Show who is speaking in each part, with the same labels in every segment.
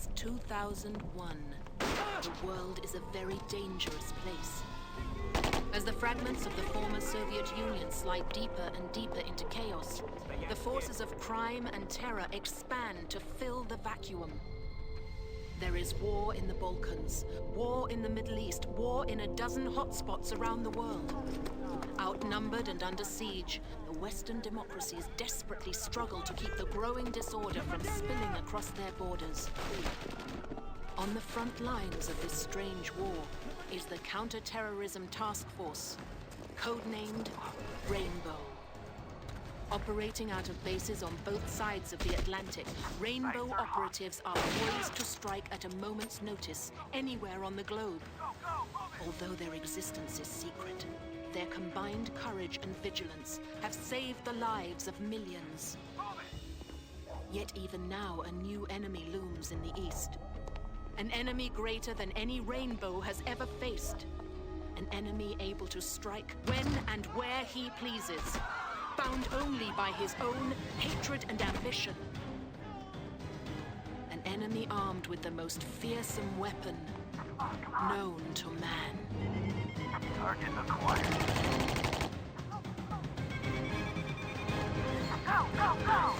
Speaker 1: since 2001. The world is a very dangerous place. As the fragments of the former Soviet Union slide deeper and deeper into chaos, the forces of crime and terror expand to fill the vacuum. There is war in the Balkans, war in the Middle East, war in a dozen hotspots around the world. Outnumbered and under siege, the Western democracies desperately struggle to keep the growing disorder from spilling across their borders. On the front lines of this strange war is the Counter-Terrorism Task Force, codenamed Rainbow. Operating out of bases on both sides of the Atlantic, Rainbow operatives are poised to strike at a moment's notice anywhere on the globe. Although their existence is secret, their combined courage and vigilance have saved the lives of millions. Yet even now, a new enemy looms in the east. An enemy greater than any Rainbow has ever faced. An enemy able to strike when and where he pleases, bound only by his own hatred and ambition. An enemy armed with the most fearsome weapon known to man.
Speaker 2: Target acquired. Go, go, go!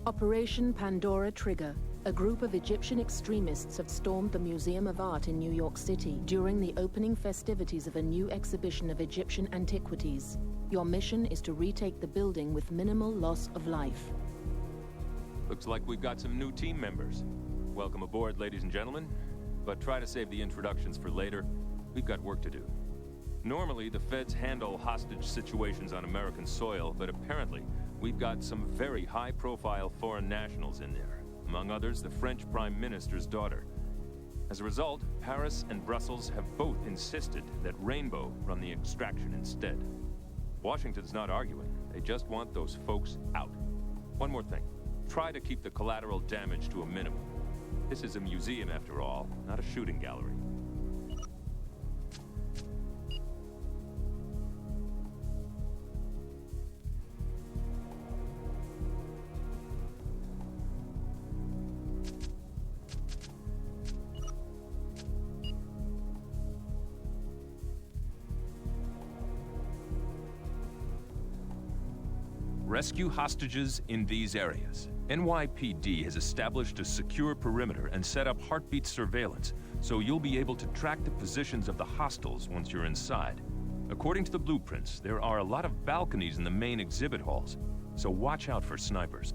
Speaker 1: Operation Pandora Trigger. A group of Egyptian extremists have stormed the Museum of Art in New York City during the opening festivities of a new exhibition of Egyptian antiquities. Your mission is to retake the building with minimal loss of life.
Speaker 3: Looks like we've got some new team members. Welcome aboard, ladies and gentlemen. But try to save the introductions for later. We've got work to do. Normally, the feds handle hostage situations on American soil, but apparently, we've got some very high-profile foreign nationals in there. Among others, the French Prime Minister's daughter. As a result, Paris and Brussels have both insisted that Rainbow run the extraction instead. Washington's not arguing. They just want those folks out. One more thing. Try to keep the collateral damage to a minimum. This is a museum, after all, not a shooting gallery. Rescue hostages in these areas. NYPD has established a secure perimeter and set up heartbeat surveillance, so you'll be able to track the positions of the hostiles once you're inside. According to the blueprints, there are a lot of balconies in the main exhibit halls, so watch out for snipers.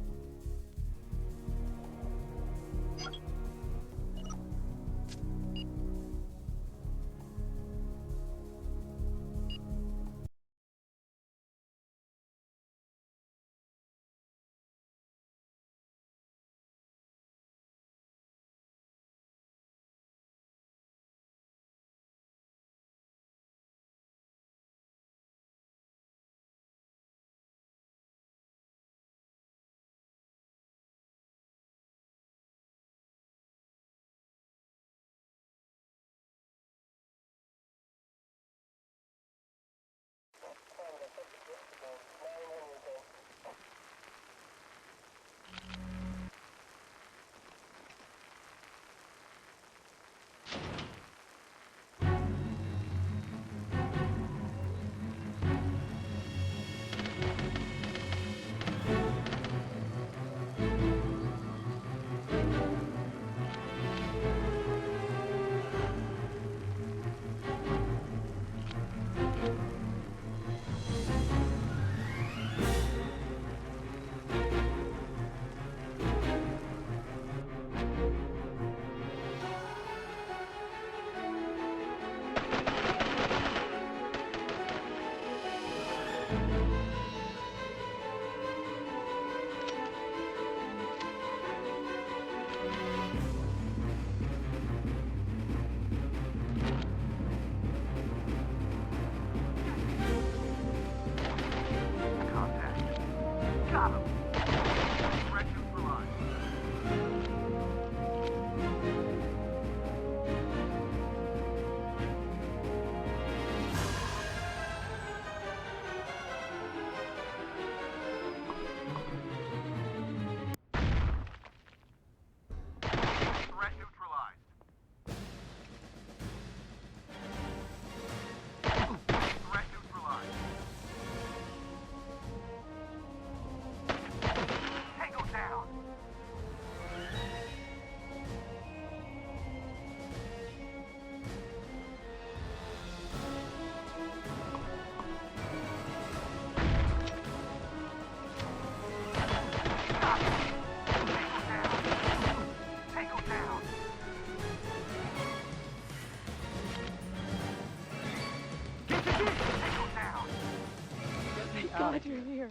Speaker 2: God you're here.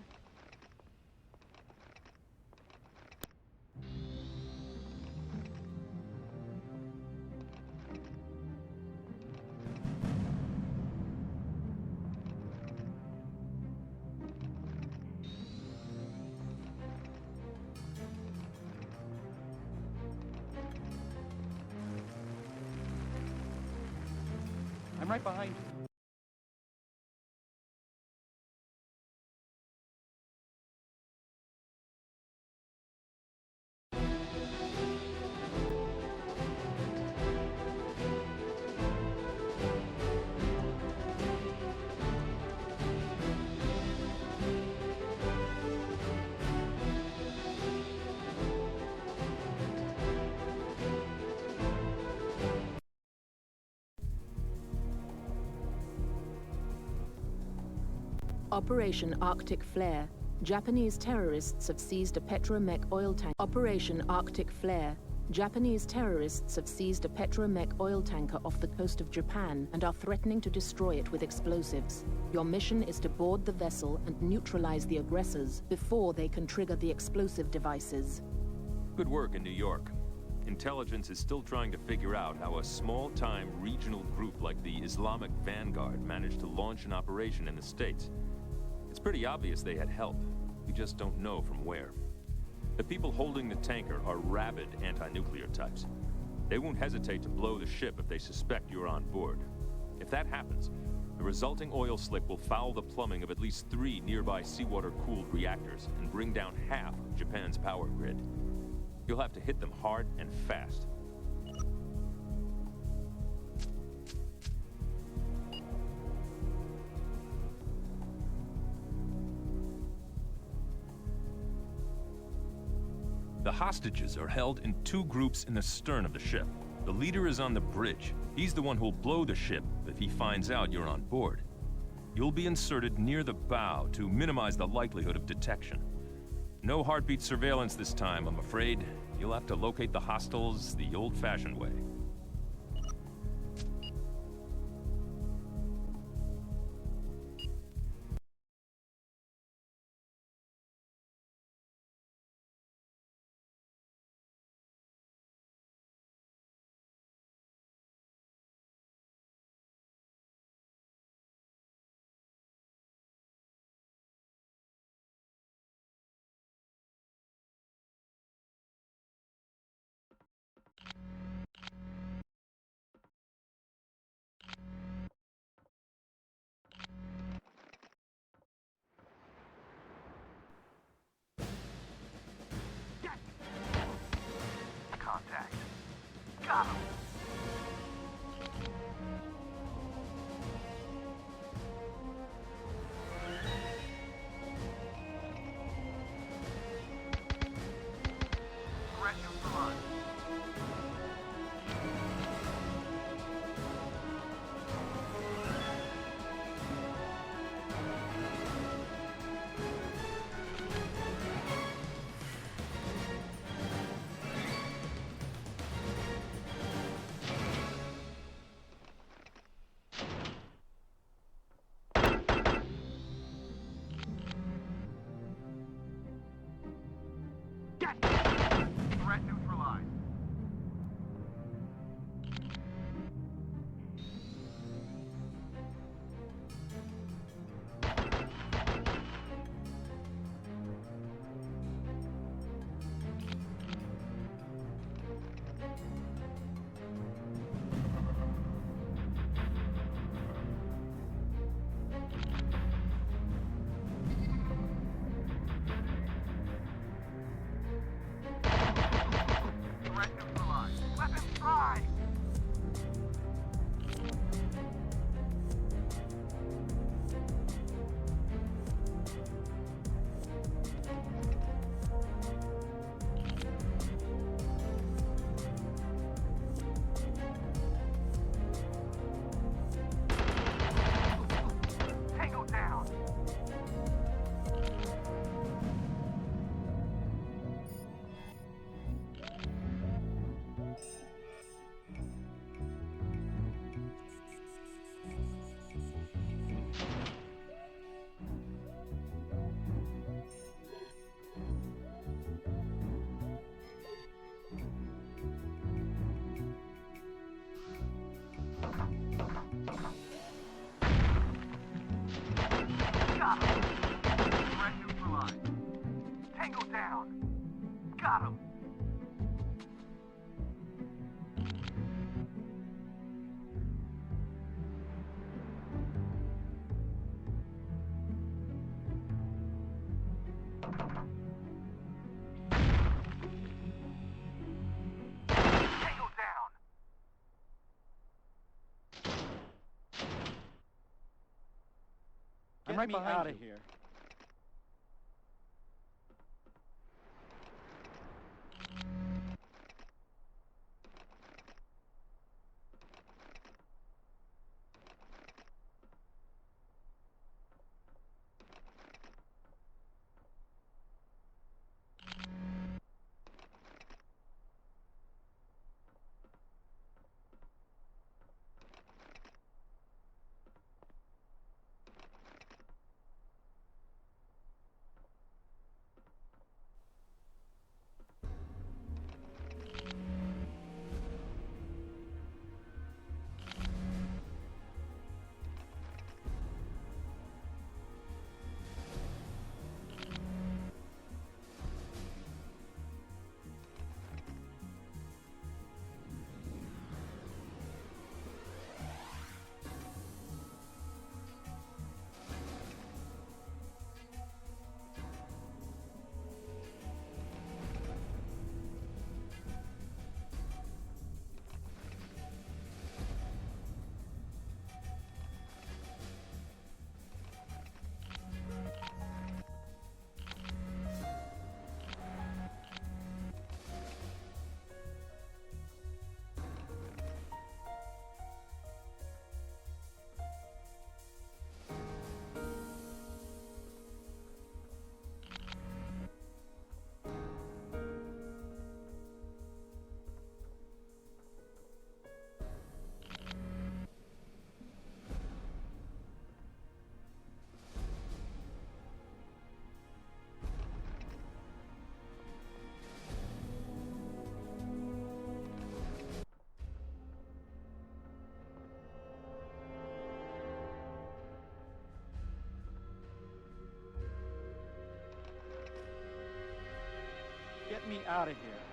Speaker 4: I'm right behind you.
Speaker 1: Operation Arctic Flare. Japanese terrorists have seized a petromech oil tank. Operation Arctic Flare. Japanese terrorists have seized a petromech oil tanker off the coast of Japan and are threatening to destroy it with explosives. Your mission is to board the vessel and neutralize the aggressors before they can trigger the explosive devices.
Speaker 3: Good work in New York. Intelligence is still trying to figure out how a small-time regional group like the Islamic Vanguard managed to launch an operation in the States. It's pretty obvious they had help. We just don't know from where. The people holding the tanker are rabid anti-nuclear types. They won't hesitate to blow the ship if they suspect you're on board. If that happens, the resulting oil slick will foul the plumbing of at least 3 nearby seawater-cooled reactors and bring down half of Japan's power grid. You'll have to hit them hard and fast. The hostages are held in 2 groups in the stern of the ship. The leader is on the bridge. He's the one who'll blow the ship if he finds out you're on board. You'll be inserted near the bow to minimize the likelihood of detection. No heartbeat surveillance this time, I'm afraid. You'll have to locate the hostiles the old-fashioned way.
Speaker 2: Got him. Tango down.
Speaker 4: I'm right behind you. Here. Get me out of here.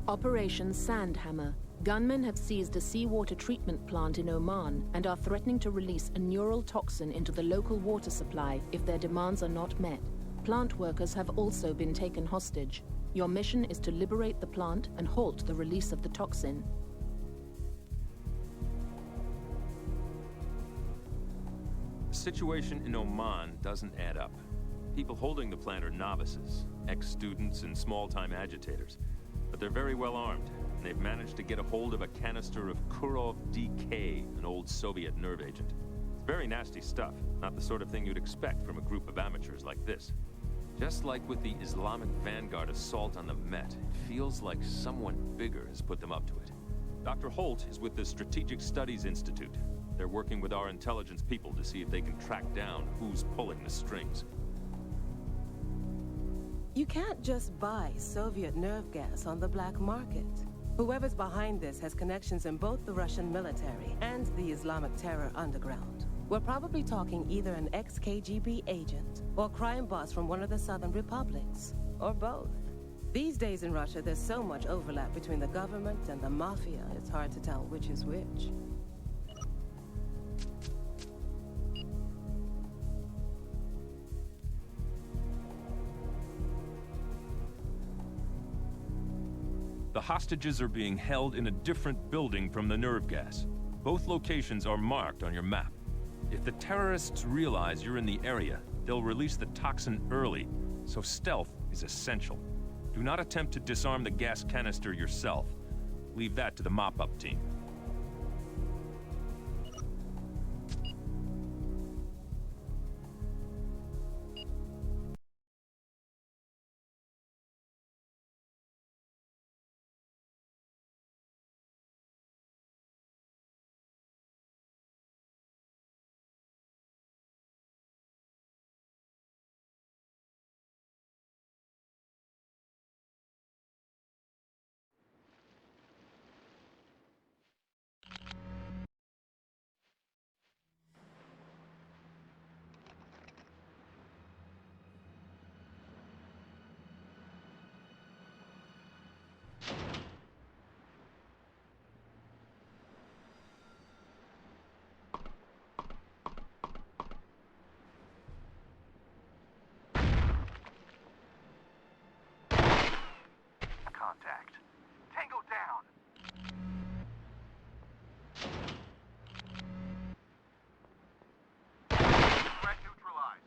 Speaker 1: Operation Sandhammer. Gunmen have seized a seawater treatment plant in Oman and are threatening to release a neural toxin into the local water supply if their demands are not met. Plant workers have also been taken hostage. Your mission is to liberate the plant and halt the release of the toxin.
Speaker 3: The situation in Oman doesn't add up. People holding the plant are novices, ex-students and small-time agitators. But they're very well armed, and they've managed to get a hold of a canister of Kurov DK, an old Soviet nerve agent. It's very nasty stuff, not the sort of thing you'd expect from a group of amateurs like this. Just like with the Islamic Vanguard assault on the Met, it feels like someone bigger has put them up to it. Dr. Holt is with the Strategic Studies Institute. They're working with our intelligence people to see if they can track down who's pulling the strings.
Speaker 5: You can't just buy Soviet nerve gas on the black market. Whoever's behind this has connections in both the Russian military and the Islamic terror underground. We're probably talking either an ex-KGB agent or crime boss from one of the southern republics, or both. These days in Russia, there's so much overlap between the government and the mafia, it's hard to tell which is which.
Speaker 3: The hostages are being held in a different building from the nerve gas. Both locations are marked on your map. If the terrorists realize you're in the area, they'll release the toxin early, so stealth is essential. Do not attempt to disarm the gas canister yourself. Leave that to the mop-up team.
Speaker 2: Contact. Tango down. Threat neutralized.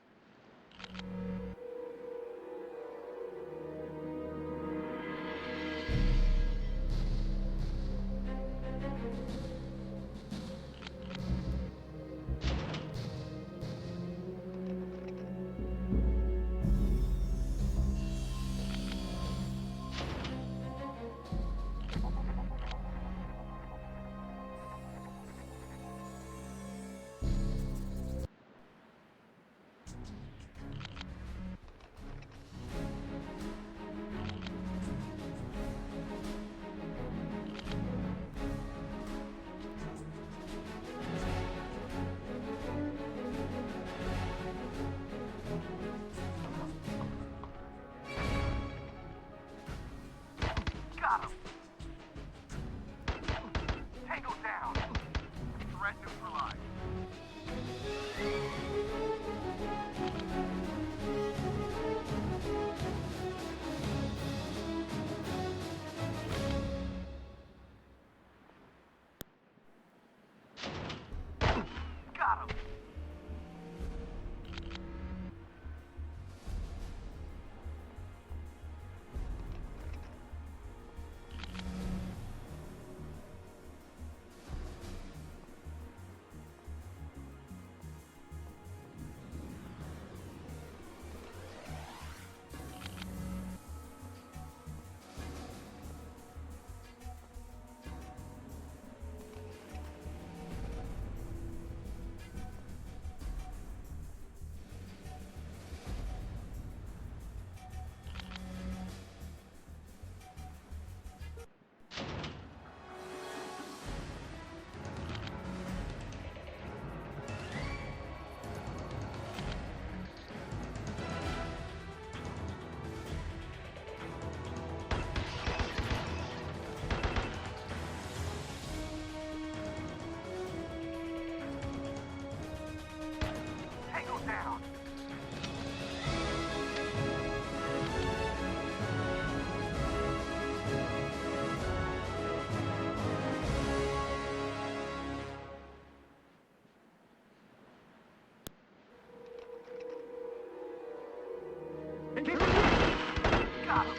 Speaker 2: Got him. Tango down. Threat neutralized. Got him. Tango down. Got him.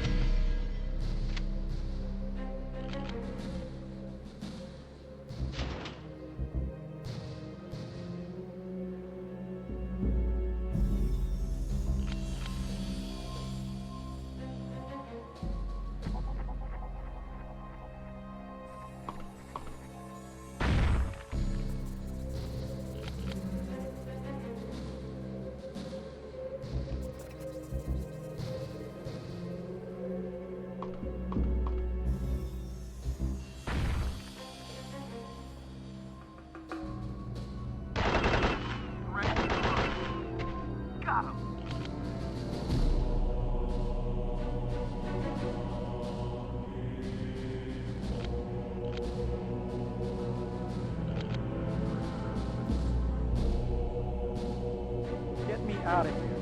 Speaker 4: Out of here.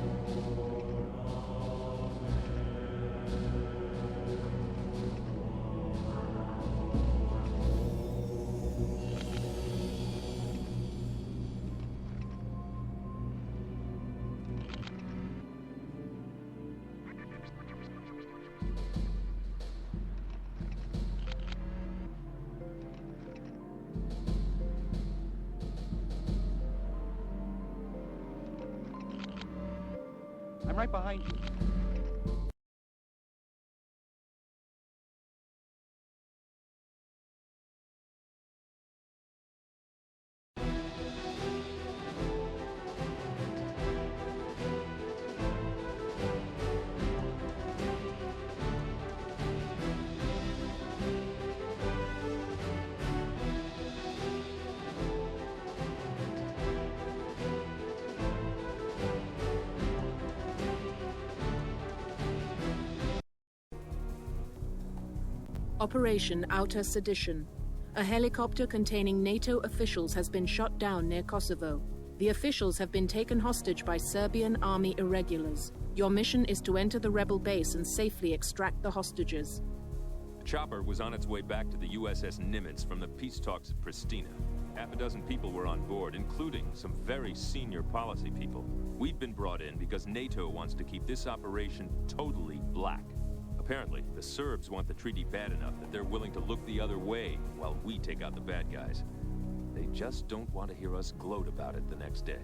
Speaker 4: I'm right behind you.
Speaker 1: Operation Outer Sedition. A helicopter containing NATO officials has been shot down near Kosovo. The officials have been taken hostage by Serbian army irregulars. Your mission is to enter the rebel base and safely extract the hostages.
Speaker 3: The chopper was on its way back to the USS Nimitz from the peace talks at Pristina. Half a dozen people were on board, including some very senior policy people. We've been brought in because NATO wants to keep this operation totally black. Apparently, the Serbs want the treaty bad enough that they're willing to look the other way while we take out the bad guys. They just don't want to hear us gloat about it the next day.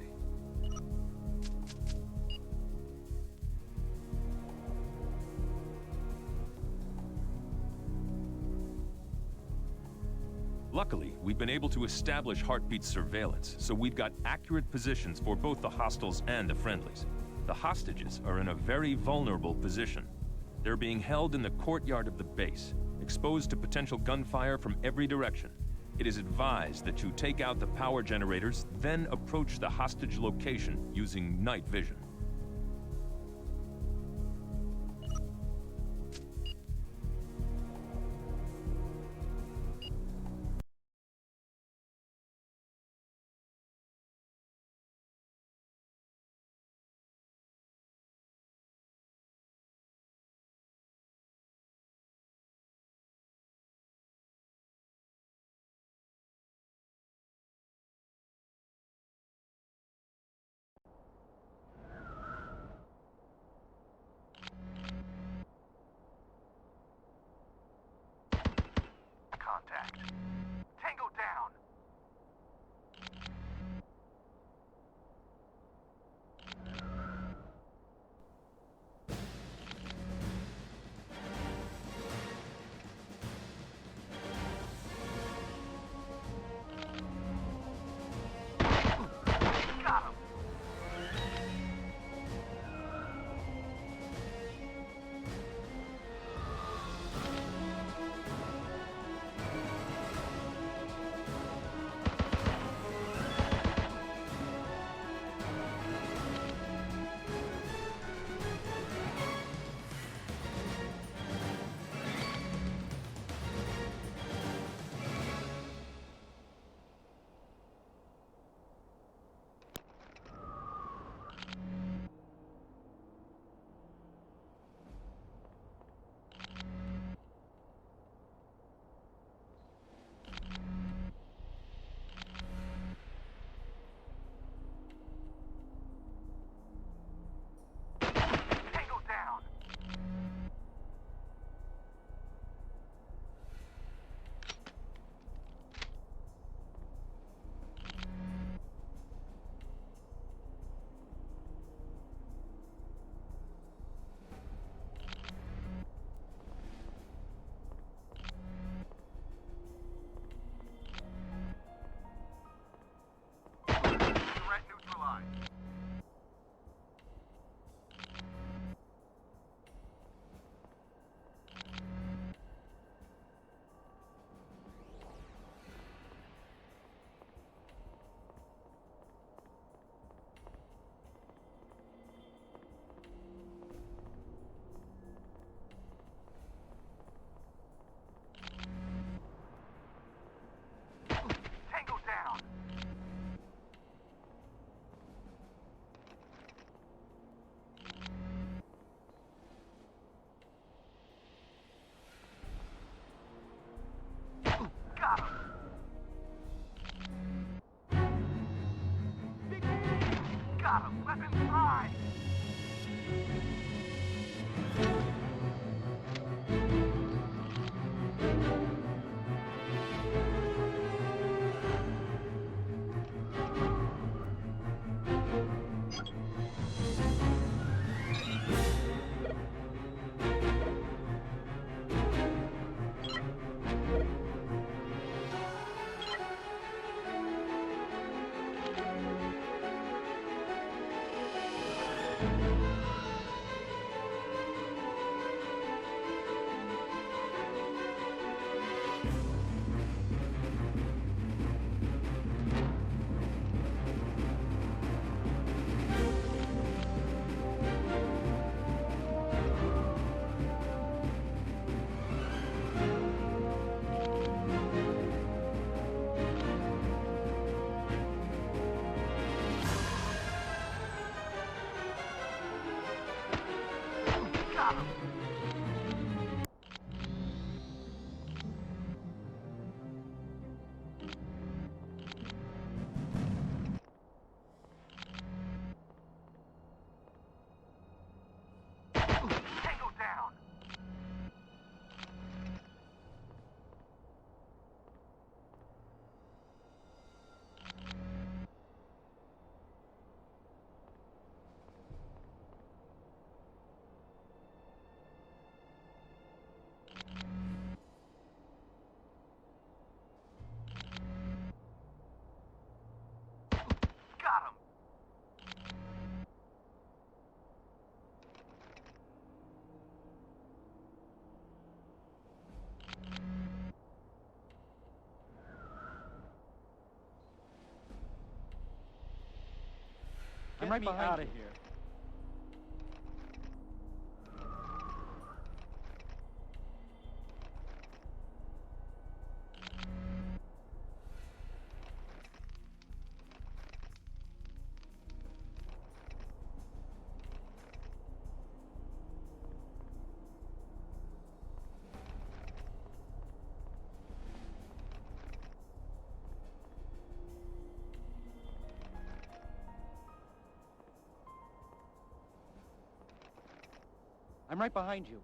Speaker 3: Luckily, we've been able to establish heartbeat surveillance, so we've got accurate positions for both the hostiles and the friendlies. The hostages are in a very vulnerable position. They're being held in the courtyard of the base, exposed to potential gunfire from every direction. It is advised that you take out the power generators, then approach the hostage location using night vision.
Speaker 2: Got him! Let him fly!
Speaker 4: I'm right behind you. Here. I'm right behind you.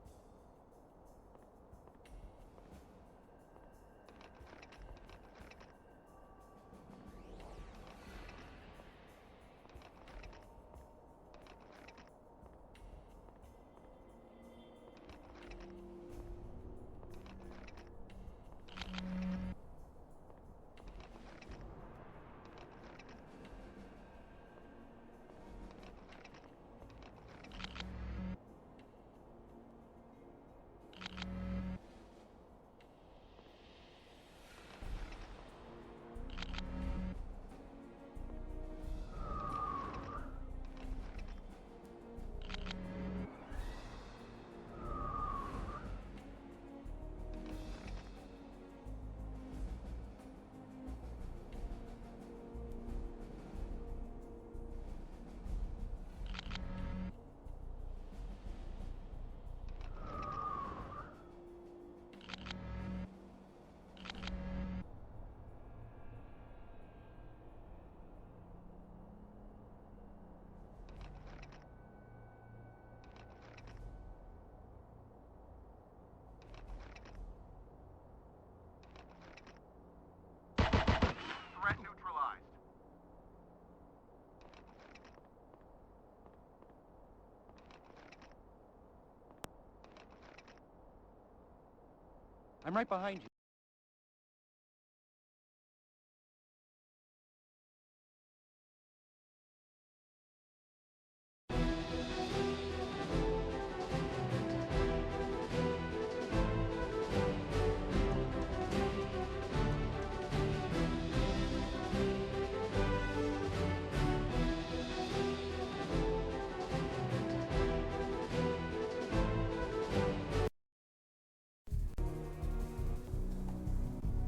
Speaker 4: I'm right behind you.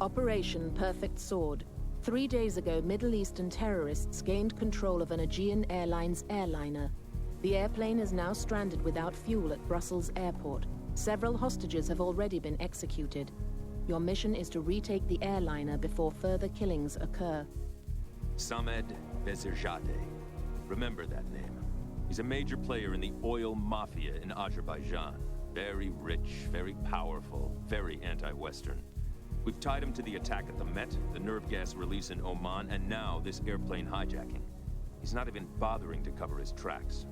Speaker 1: Operation Perfect Sword. 3 days ago, Middle Eastern terrorists gained control of an Aegean Airlines airliner. The airplane is now stranded without fuel at Brussels airport. Several hostages have already been executed. Your mission is to retake the airliner before further killings occur.
Speaker 3: Samed Bezirjade, Remember that name. He's a major player in the oil mafia in Azerbaijan. Very rich, very powerful, very anti-Western. We've tied him to the attack at the Met, the nerve gas release in Oman, and now this airplane hijacking. He's not even bothering to cover his tracks.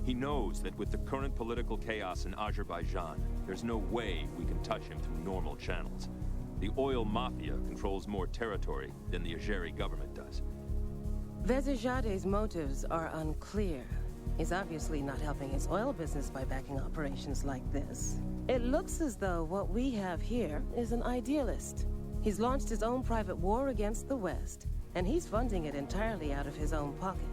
Speaker 3: He knows that with the current political chaos in Azerbaijan, there's no way we can touch him through normal channels. The oil mafia controls more territory than the Azeri government does.
Speaker 5: Vezijade's motives are unclear. He's obviously not helping his oil business by backing operations like this. It looks as though what we have here is an idealist. He's launched his own private war against the West, and he's funding it entirely out of his own pocket.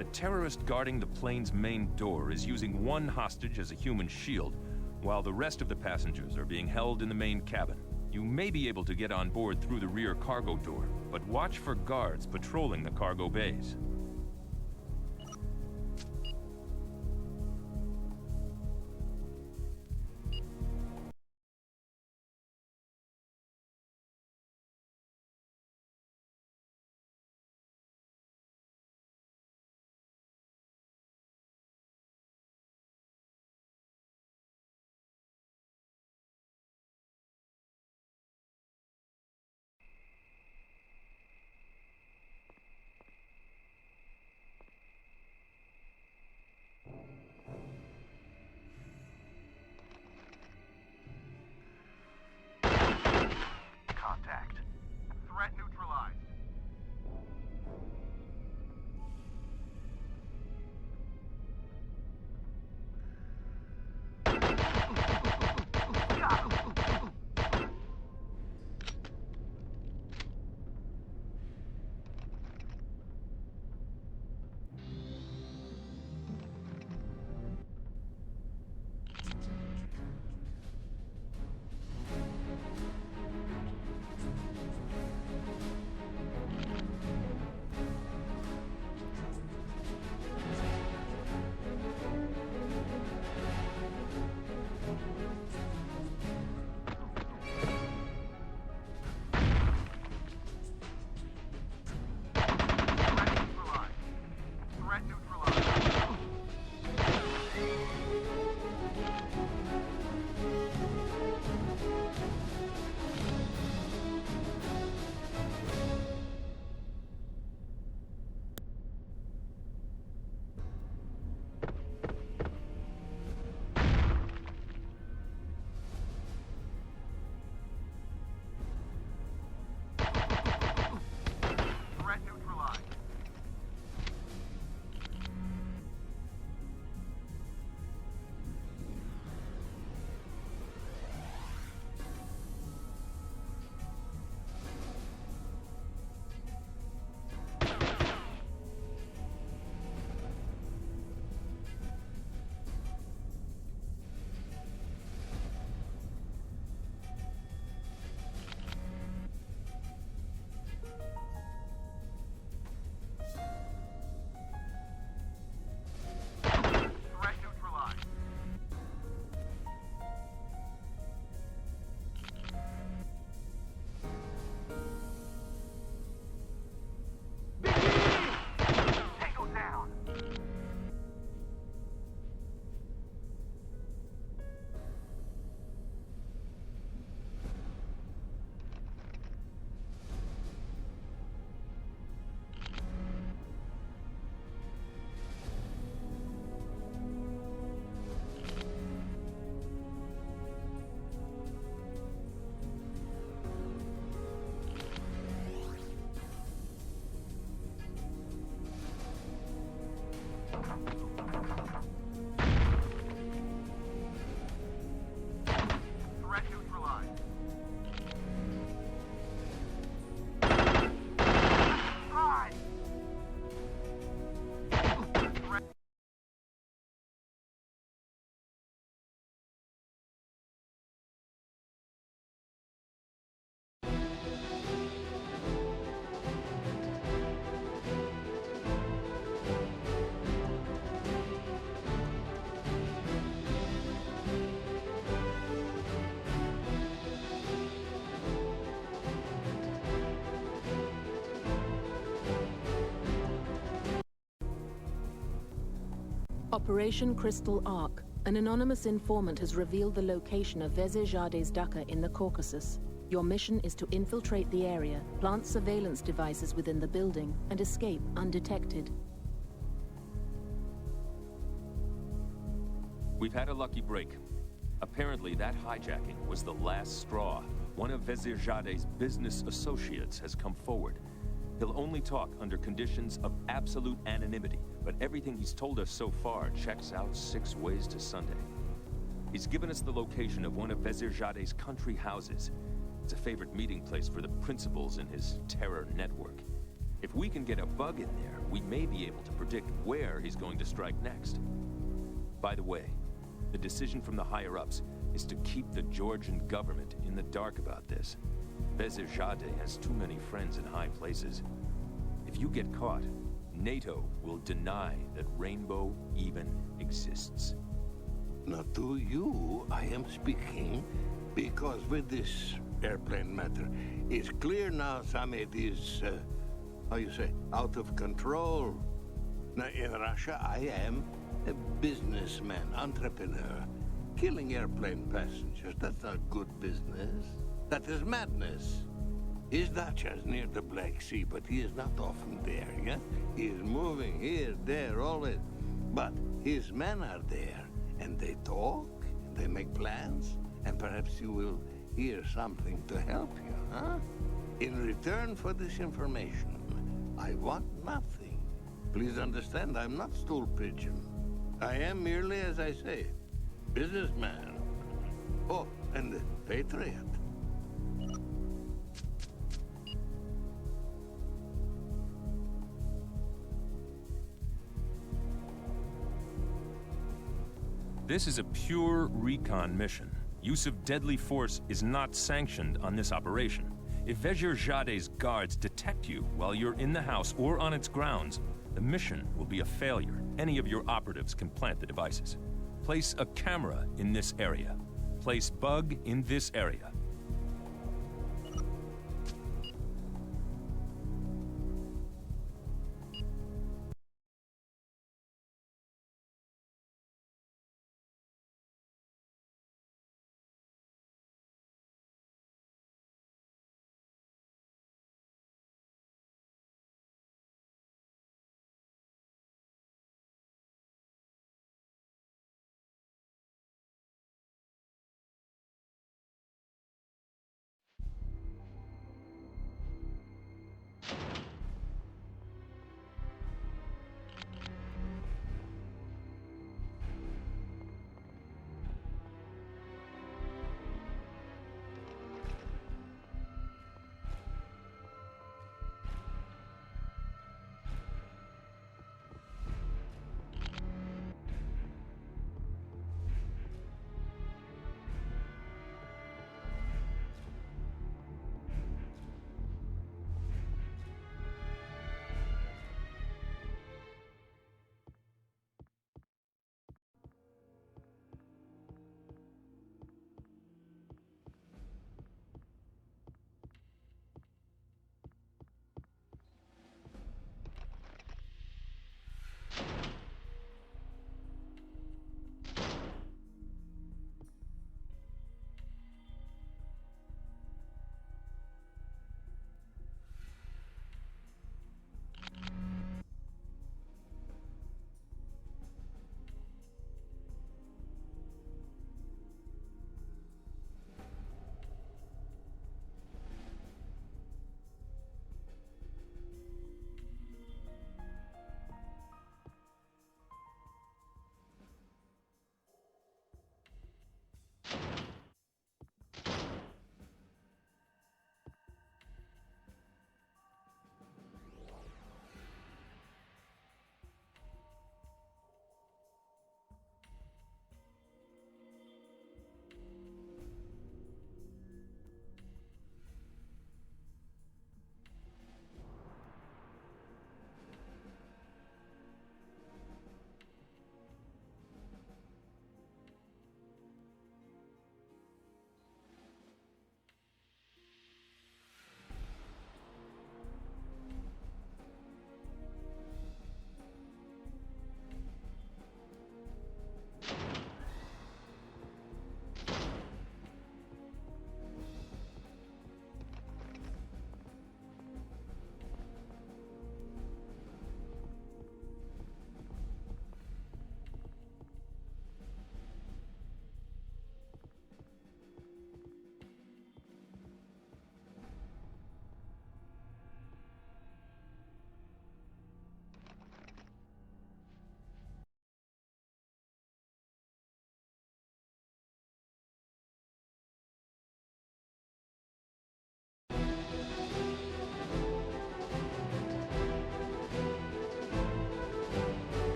Speaker 3: The terrorist guarding the plane's main door is using one hostage as a human shield, while the rest of the passengers are being held in the main cabin. You may be able to get on board through the rear cargo door, but watch for guards patrolling the cargo bays.
Speaker 1: Operation Crystal Arc. An anonymous informant has revealed the location of Vezirjade's Dacha in the Caucasus. Your mission is to infiltrate the area, plant surveillance devices within the building, and escape undetected.
Speaker 3: We've had a lucky break. Apparently, that hijacking was the last straw. One of Vezirjade's business associates has come forward. He'll only talk under conditions of absolute anonymity, but everything he's told us so far checks out 6 ways to Sunday. He's given us the location of one of Vezirjade's country houses. It's a favorite meeting place for the principals in his terror network. If we can get a bug in there, we may be able to predict where he's going to strike next. By the way, the decision from the higher-ups is to keep the Georgian government in the dark about this. Vezirjade has too many friends in high places. If you get caught, NATO will deny that Rainbow even exists.
Speaker 6: Not to you, I am speaking, because with this airplane matter, it's clear now Summit is, how you say, out of control. Now, in Russia, I am a businessman, entrepreneur. Killing airplane passengers, that's not good business. That is madness. His dacha is near the Black Sea, but he is not often there, yeah? He is moving here, there, always. But his men are there, and they talk, and they make plans, and perhaps you will hear something to help you, huh? In return for this information, I want nothing. Please understand, I'm not stool pigeon. I am merely, as I say, businessman. Oh, and a patriot.
Speaker 3: This is a pure recon mission. Use of deadly force is not sanctioned on this operation. If Vezirjade's guards detect you while you're in the house or on its grounds, the mission will be a failure. Any of your operatives can plant the devices. Place a camera in this area. Place bug in this area.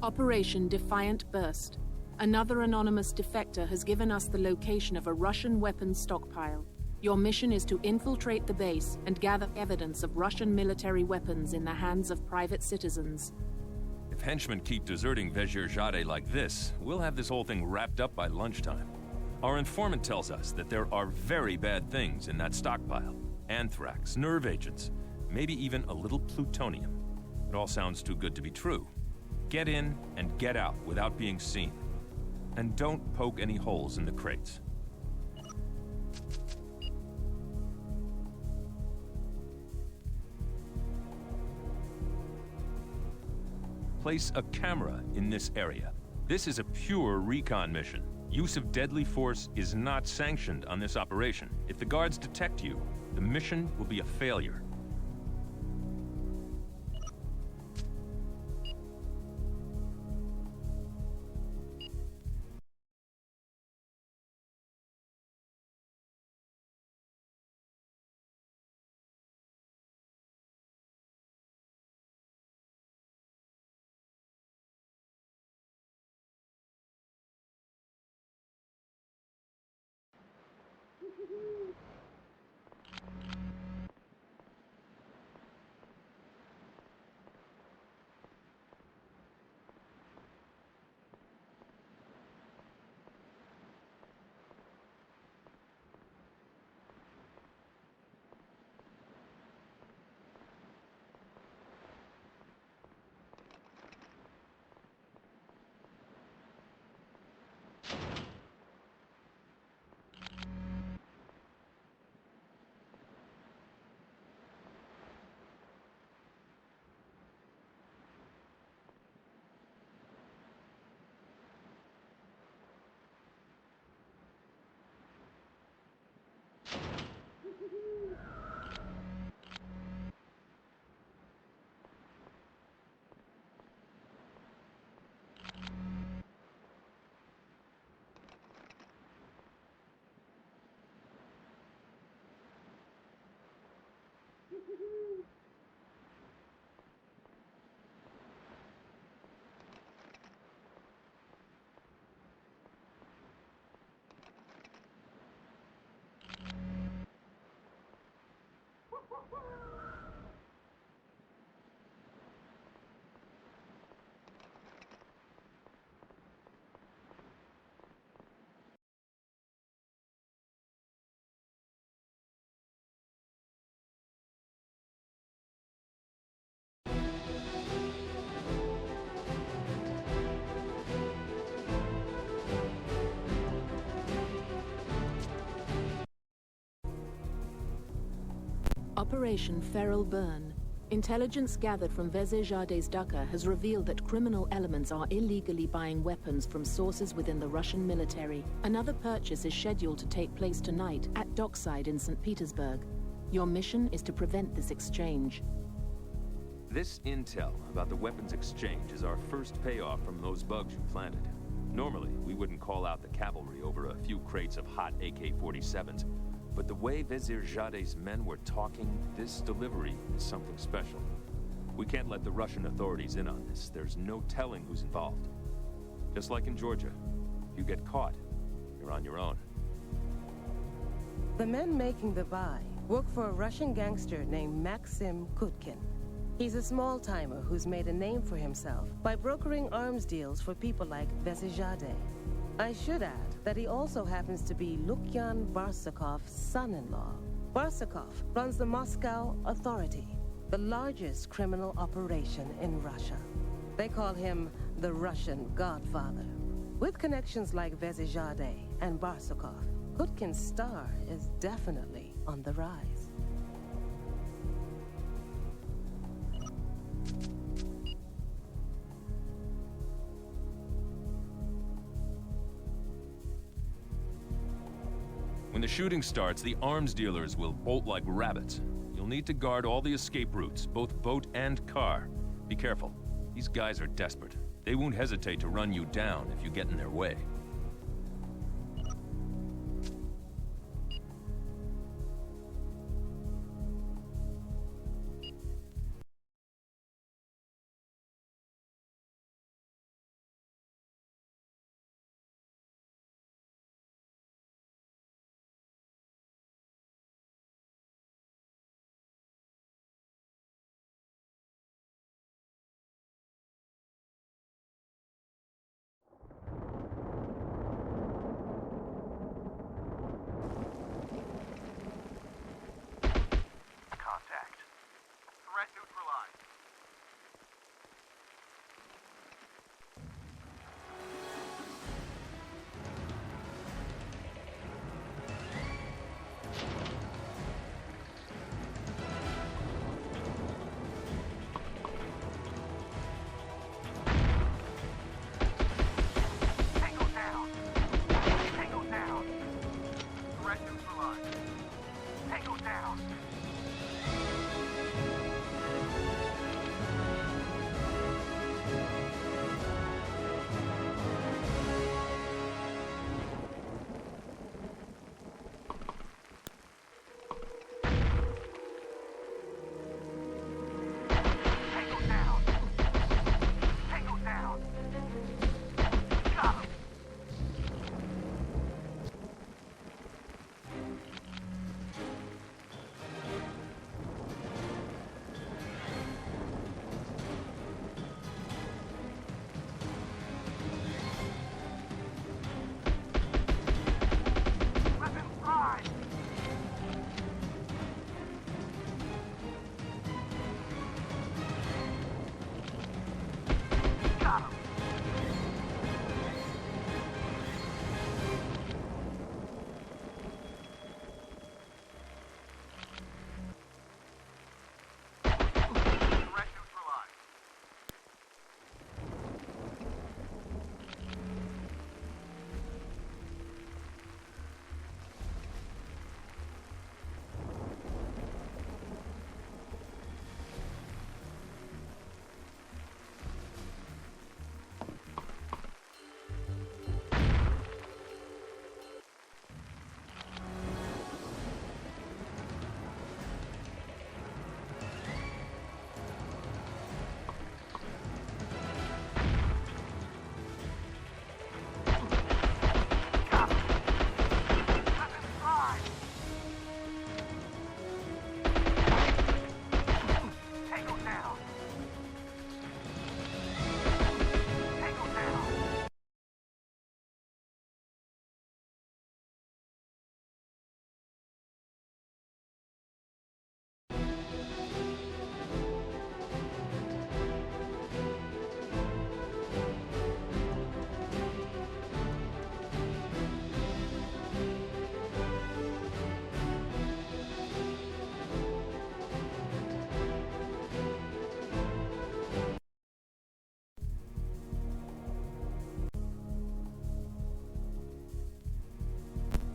Speaker 1: Operation Defiant Burst. Another anonymous defector has given us the location of a Russian weapons stockpile. Your mission is to infiltrate the base and gather evidence of Russian military weapons in the hands of private citizens.
Speaker 3: If henchmen keep deserting Vezirjade like this, we'll have this whole thing wrapped up by lunchtime. Our informant tells us that there are very bad things in that stockpile. Anthrax, nerve agents, maybe even a little plutonium. It all sounds too good to be true. Get in and get out without being seen. And don't poke any holes in the crates. Place a camera in this area. This is a pure recon mission. Use of deadly force is not sanctioned on this operation. If the guards detect you, the mission will be a failure.
Speaker 1: Operation Feral Burn. Intelligence gathered from Vezirjade's Dukkha has revealed that criminal elements are illegally buying weapons from sources within the Russian military. Another purchase is scheduled to take place tonight at Dockside in St. Petersburg. Your mission is to prevent this exchange.
Speaker 3: This intel about the weapons exchange is our first payoff from those bugs you planted. Normally, we wouldn't call out the cavalry over a few crates of hot AK-47s, but the way Vezirjade's men were talking, this delivery is something special. We can't let the Russian authorities in on this. There's no telling who's involved. Just like in Georgia, if you get caught, you're on your own.
Speaker 5: The men making the buy work for a Russian gangster named Maxim Kutkin. He's a small-timer who's made a name for himself by brokering arms deals for people like Vezirjade. I should add that he also happens to be Lukyan Barsakov's son-in-law. Barsakov runs the Moscow Authority, the largest criminal operation in Russia. They call him the Russian Godfather. With connections like Vezirjade and Barsakov, Kutkin's star is definitely on the rise.
Speaker 3: When the shooting starts, the arms dealers will bolt like rabbits. You'll need to guard all the escape routes, both boat and car. Be careful. These guys are desperate. They won't hesitate to run you down if you get in their way.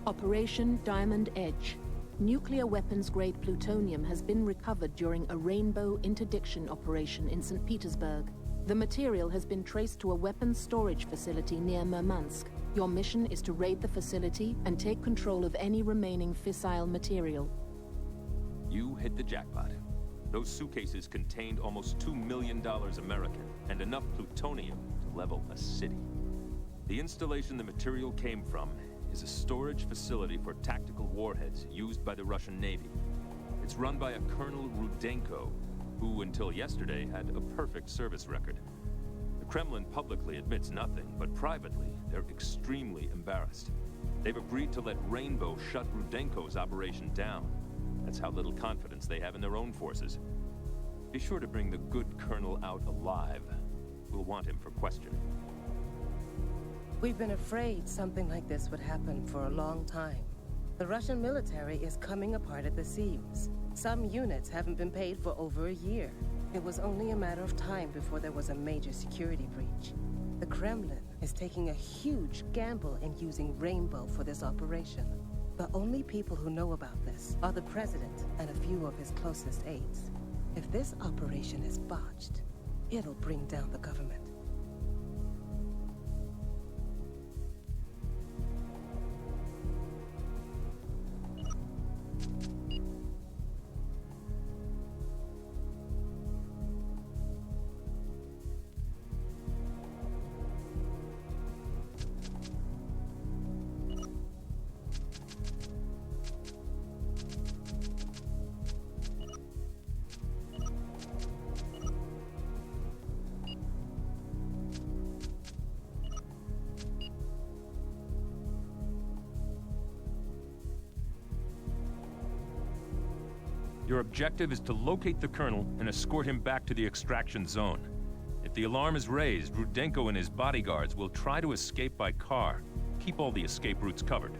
Speaker 1: Operation Diamond Edge. Nuclear weapons-grade plutonium has been recovered during a Rainbow interdiction operation in St. Petersburg. The material has been traced to a weapons storage facility near Murmansk. Your mission is to raid the facility and take control of any remaining fissile material.
Speaker 3: You hit the jackpot. Those suitcases contained almost $2 million American and enough plutonium to level a city. The installation the material came from is a storage facility for tactical warheads used by the Russian Navy. It's run by a Colonel Rudenko, who until yesterday had a perfect service record. The Kremlin publicly admits nothing, but privately, they're extremely embarrassed. They've agreed to let Rainbow shut Rudenko's operation down. That's how little confidence they have in their own forces. Be sure to bring the good colonel out alive. We'll want him for questioning.
Speaker 5: We've been afraid something like this would happen for a long time. The Russian military is coming apart at the seams. Some units haven't been paid for over a year. It was only a matter of time before there was a major security breach. The Kremlin is taking a huge gamble in using Rainbow for this operation. The only people who know about this are the president and a few of his closest aides. If this operation is botched, it'll bring down the government.
Speaker 3: Your objective is to locate the colonel and escort him back to the extraction zone. If the alarm is raised, Rudenko and his bodyguards will try to escape by car. Keep all the escape routes covered.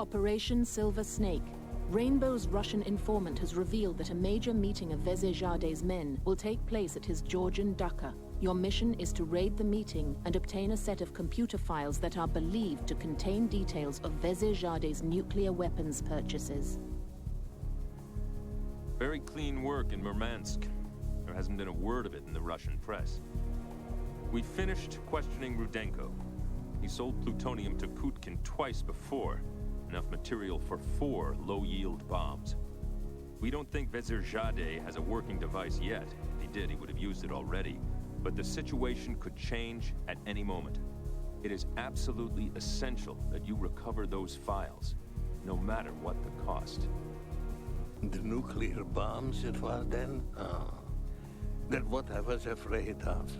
Speaker 1: Operation Silver Snake. Rainbow's Russian informant has revealed that a major meeting of Vezirjade's men will take place at his Georgian Dacha. Your mission is to raid the meeting and obtain a set of computer files that are believed to contain details of Vezirjade's nuclear weapons purchases.
Speaker 3: Very clean work in Murmansk. There hasn't been a word of it in the Russian press. We finished questioning Rudenko. He sold plutonium to Kutkin twice before. Enough material for 4 low-yield bombs. We don't think Vezirjade has a working device yet. If he did, he would have used it already. But the situation could change at any moment. It is absolutely essential that you recover those files, no matter what the cost.
Speaker 6: The nuclear bombs it was then? Oh. That what I was afraid of.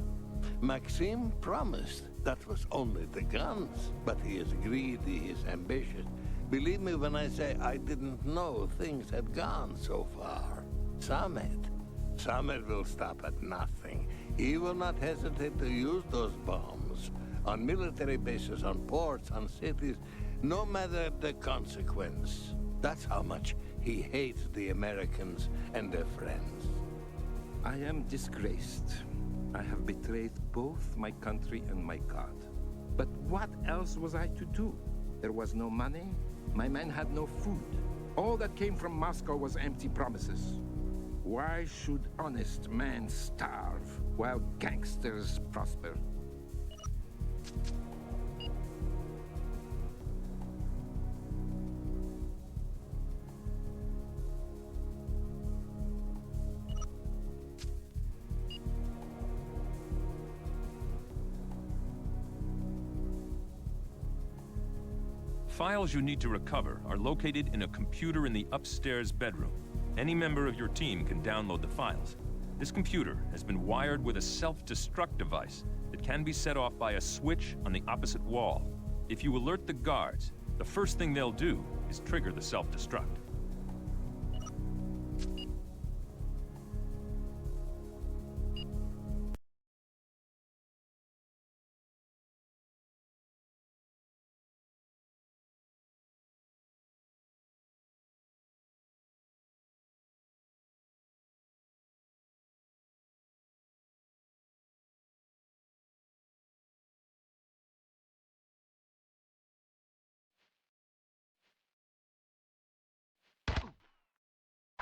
Speaker 6: Maxime promised that was only the guns, but he is greedy, he is ambitious. Believe me when I say I didn't know things had gone so far. Samet will stop at nothing. He will not hesitate to use those bombs on military bases, on ports, on cities, no matter the consequence. That's how much he hates the Americans and their friends.
Speaker 7: I am disgraced. I have betrayed both my country and my God. But what else was I to do? There was no money. My men had no food. All that came from Moscow was empty promises. Why should honest men starve while gangsters prosper?
Speaker 3: Files you need to recover are located in a computer in the upstairs bedroom. Any member of your team can download the files. This computer has been wired with a self-destruct device that can be set off by a switch on the opposite wall. If you alert the guards, the first thing they'll do is trigger the self-destruct.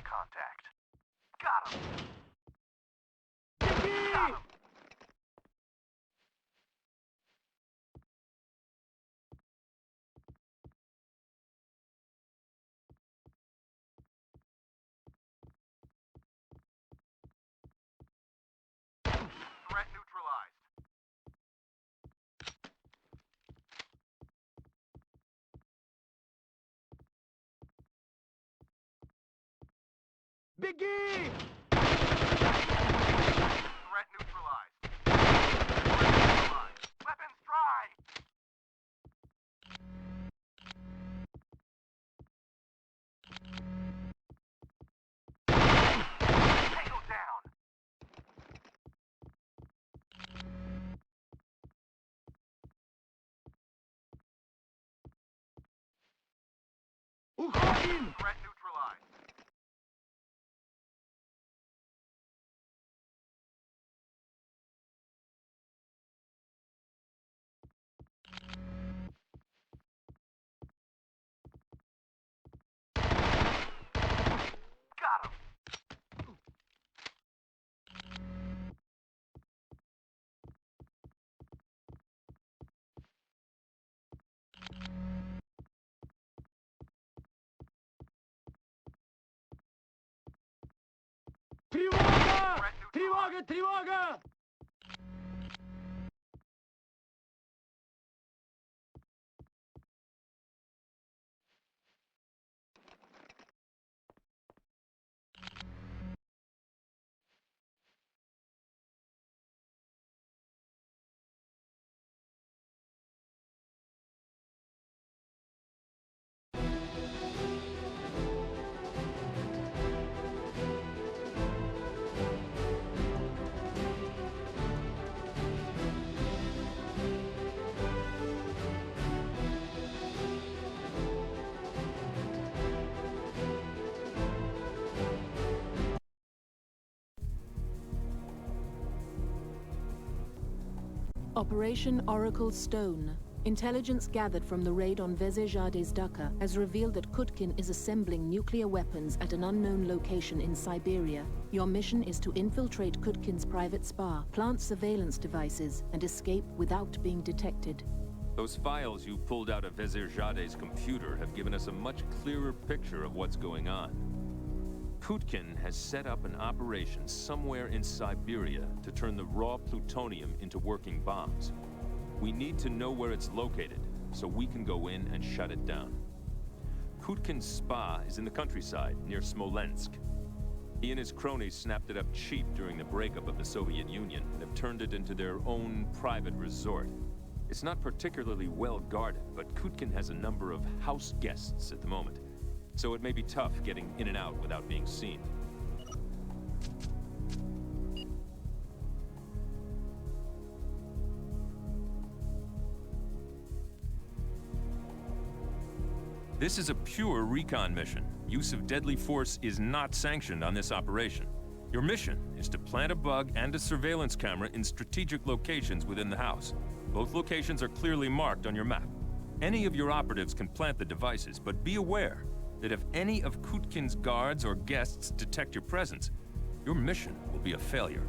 Speaker 2: Contact. Got him! Got him! Threat neutralized.
Speaker 4: Biggie!
Speaker 2: Threat neutralized. Threat neutralized. Weapons dry! Tango down! Threat neutralized. Got him!
Speaker 4: Тревога!
Speaker 2: Threat neutralized.
Speaker 4: Тревога! Тревога!
Speaker 1: Operation Oracle Stone. Intelligence gathered from the raid on Vezirjade's Daka has revealed that Kutkin is assembling nuclear weapons at an unknown location in Siberia. Your mission is to infiltrate Kutkin's private spa, plant surveillance devices, and escape without being detected.
Speaker 3: Those files you pulled out of Vezirjade's computer have given us a much clearer picture of what's going on. Kutkin has set up an operation somewhere in Siberia to turn the raw plutonium into working bombs. We need to know where it's located, so we can go in and shut it down. Kutkin's spa is in the countryside, near Smolensk. He and his cronies snapped it up cheap during the breakup of the Soviet Union and have turned it into their own private resort. It's not particularly well guarded, but Kutkin has a number of house guests at the moment, so it may be tough getting in and out without being seen. This is a pure recon mission. Use of deadly force is not sanctioned on this operation. Your mission is to plant a bug and a surveillance camera in strategic locations within the house. Both locations are clearly marked on your map. Any of your operatives can plant the devices, but be aware that if any of Kutkin's guards or guests detect your presence, your mission will be a failure.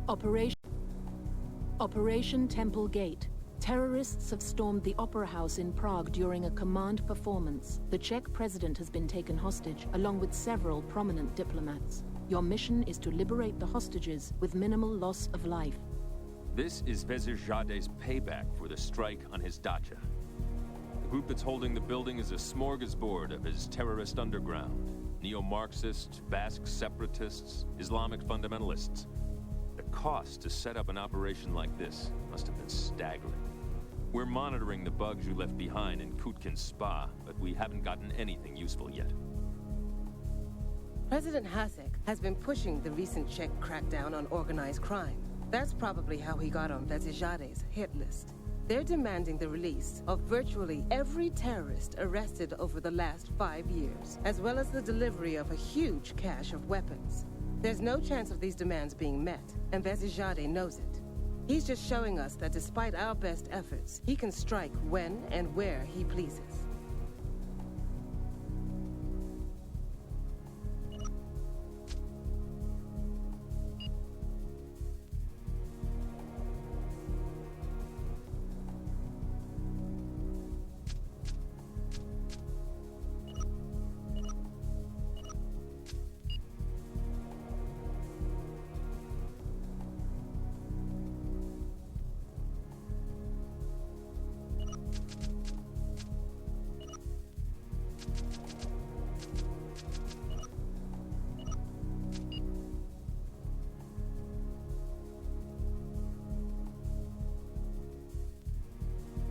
Speaker 1: Operation Temple Gate. Terrorists have stormed the Opera House in Prague during a command performance. The Czech president has been taken hostage, along with several prominent diplomats. Your mission is to liberate the hostages with minimal loss of life.
Speaker 3: This is Vezirjade's payback for the strike on his dacha. The group that's holding the building is a smorgasbord of his terrorist underground. Neo-Marxists, Basque separatists, Islamic fundamentalists. The cost to set up an operation like this must have been staggering. We're monitoring the bugs you left behind in Kutkin's spa, but we haven't gotten anything useful yet.
Speaker 5: President Hasek has been pushing the recent Czech crackdown on organized crime. That's probably how he got on Vezirjade's hit list. They're demanding the release of virtually every terrorist arrested over the last 5 years, as well as the delivery of a huge cache of weapons. There's no chance of these demands being met, and Vezirjade knows it. He's just showing us that despite our best efforts, he can strike when and where he pleases.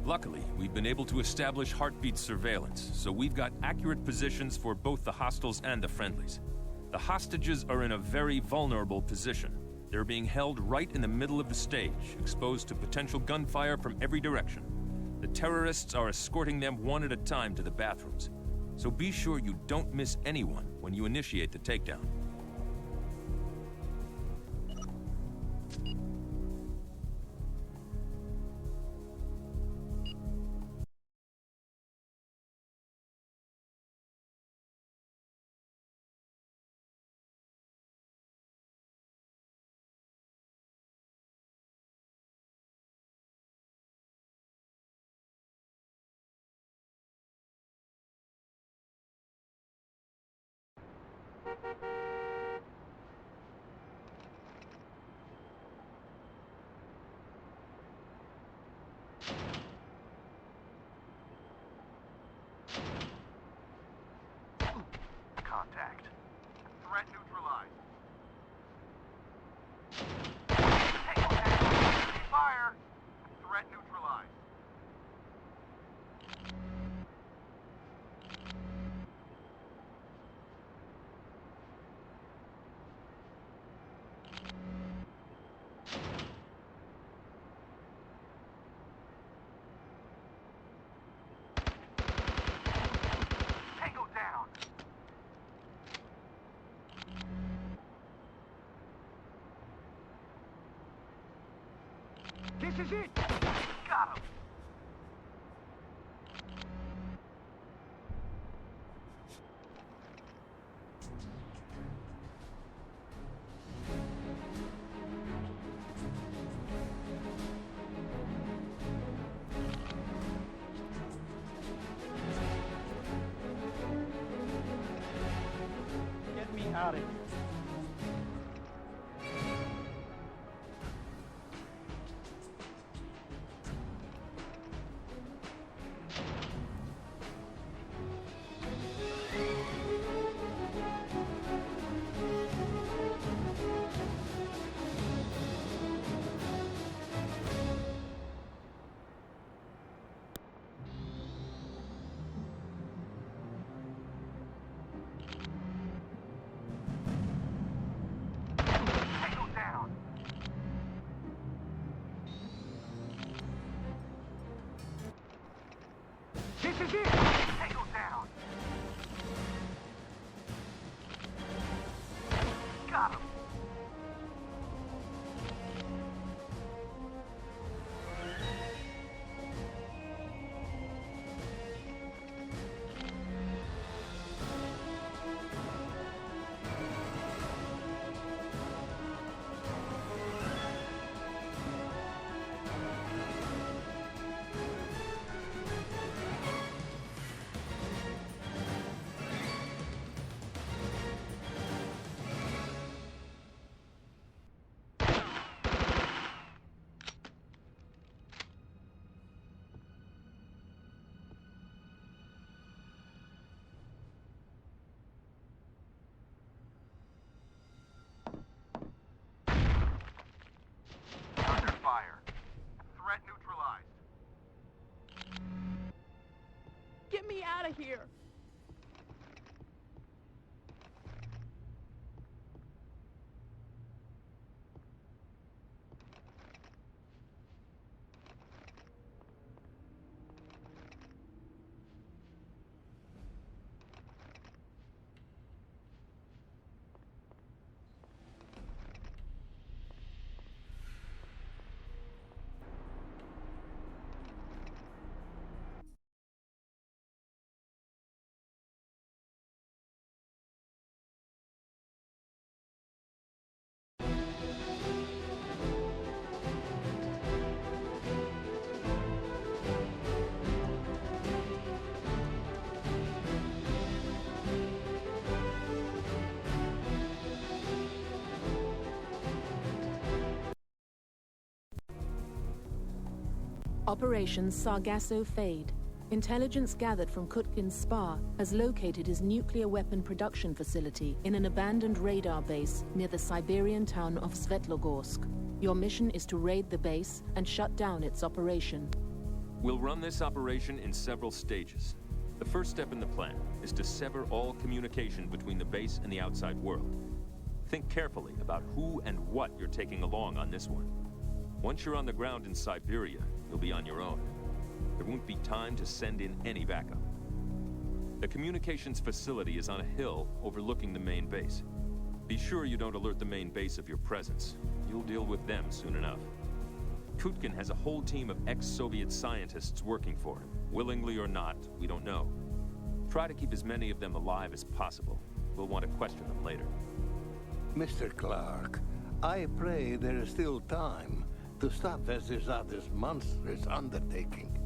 Speaker 3: Luckily, we've been able to establish heartbeat surveillance, so we've got accurate positions for both the hostiles and the friendlies. The hostages are in a very vulnerable position. They're being held right in the middle of the stage, exposed to potential gunfire from every direction. The terrorists are escorting them one at a time to the bathrooms. So be sure you don't miss anyone when you initiate the takedown.
Speaker 2: Contact. Threat neutralized. Tango down. Fire. Threat neutralized. Tango down.
Speaker 4: This is it!
Speaker 2: Got him.
Speaker 4: Get me out of here.
Speaker 2: Tango down.
Speaker 4: This is it!
Speaker 2: Tango down. Got him.
Speaker 8: me out of here.
Speaker 1: Operation Sargasso Fade. Intelligence gathered from Kutkin's spa has located his nuclear weapon production facility in an abandoned radar base near the Siberian town of Svetlogorsk. Your mission is to raid the base and shut down its operation.
Speaker 3: We'll run this operation in several stages. The first step in the plan is to sever all communication between the base and the outside world. Think carefully about who and what you're taking along on this one. Once you're on the ground in Siberia, you'll be on your own. There won't be time to send in any backup. The communications facility is on a hill overlooking the main base. Be sure you don't alert the main base of your presence. You'll deal with them soon enough. Kutkin has a whole team of ex-Soviet scientists working for him. Willingly or not, we don't know. Try to keep as many of them alive as possible. We'll want to question them later.
Speaker 6: Mr. Clark, I pray there is still time to stop Vezirzade's monstrous undertaking.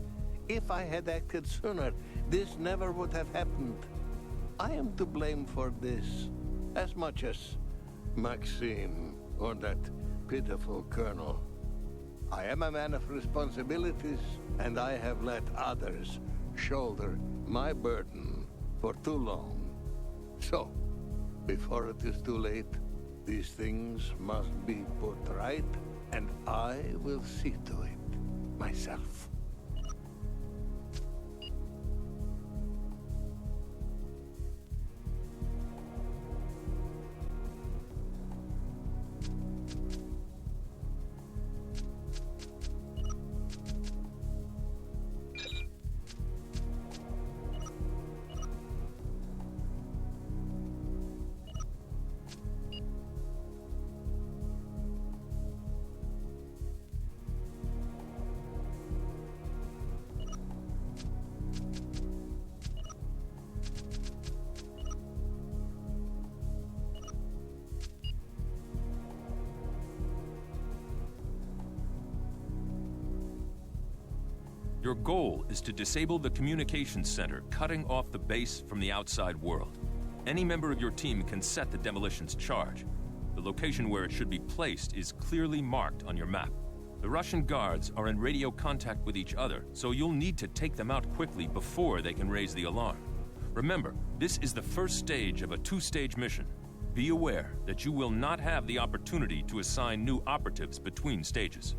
Speaker 6: If I had acted sooner, this never would have happened. I am to blame for this, as much as Maxime or that pitiful colonel. I am a man of responsibilities, and I have let others shoulder my burden for too long. So, before it is too late, these things must be put right, and I will see to it myself.
Speaker 3: Your goal is to disable the communications center, cutting off the base from the outside world. Any member of your team can set the demolition's charge. The location where it should be placed is clearly marked on your map. The Russian guards are in radio contact with each other, so you'll need to take them out quickly before they can raise the alarm. Remember, this is the first stage of a two-stage mission. Be aware that you will not have the opportunity to assign new operatives between stages.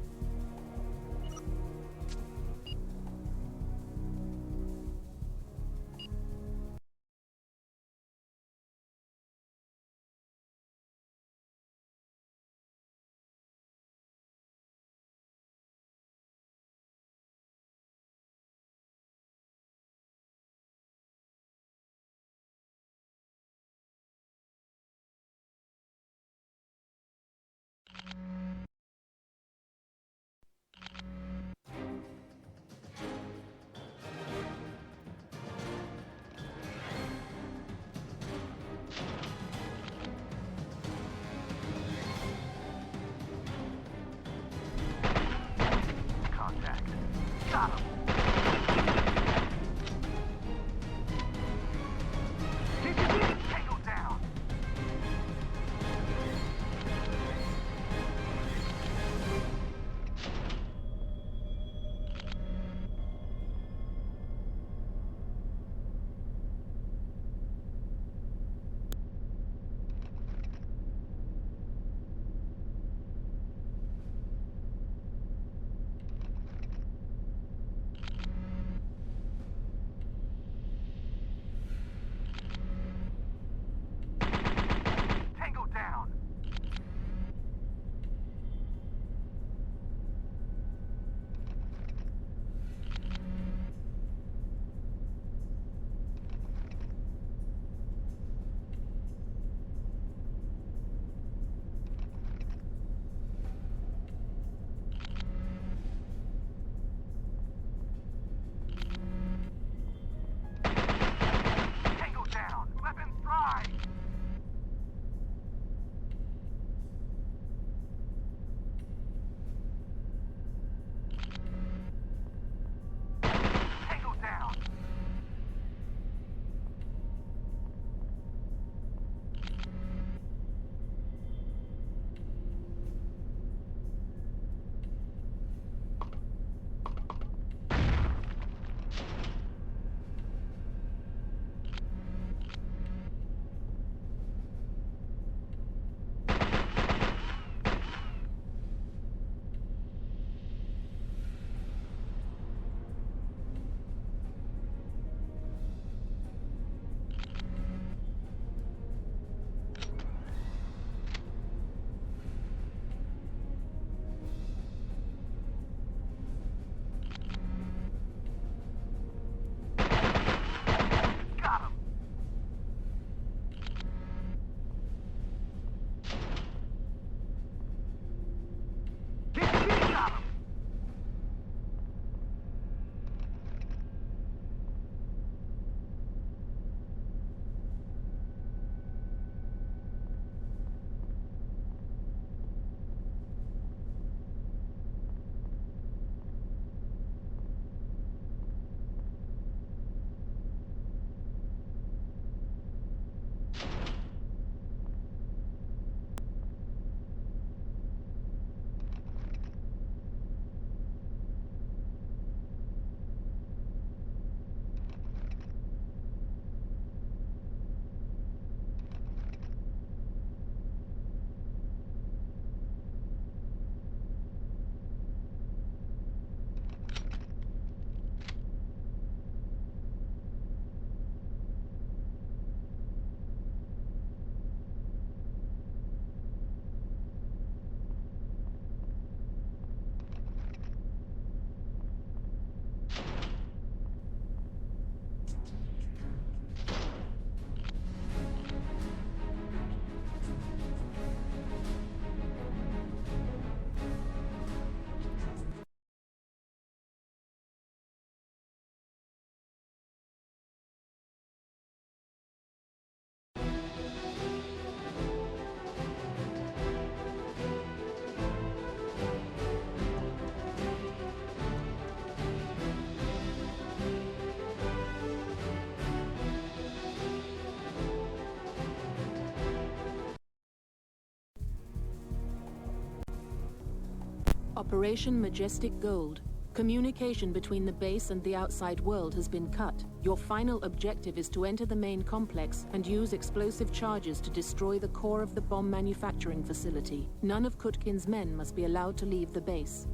Speaker 1: Operation Majestic Gold. Communication between the base and the outside world has been cut. Your final objective is to enter the main complex and use explosive charges to destroy the core of the bomb manufacturing facility. None of Kutkin's men must be allowed to leave the base.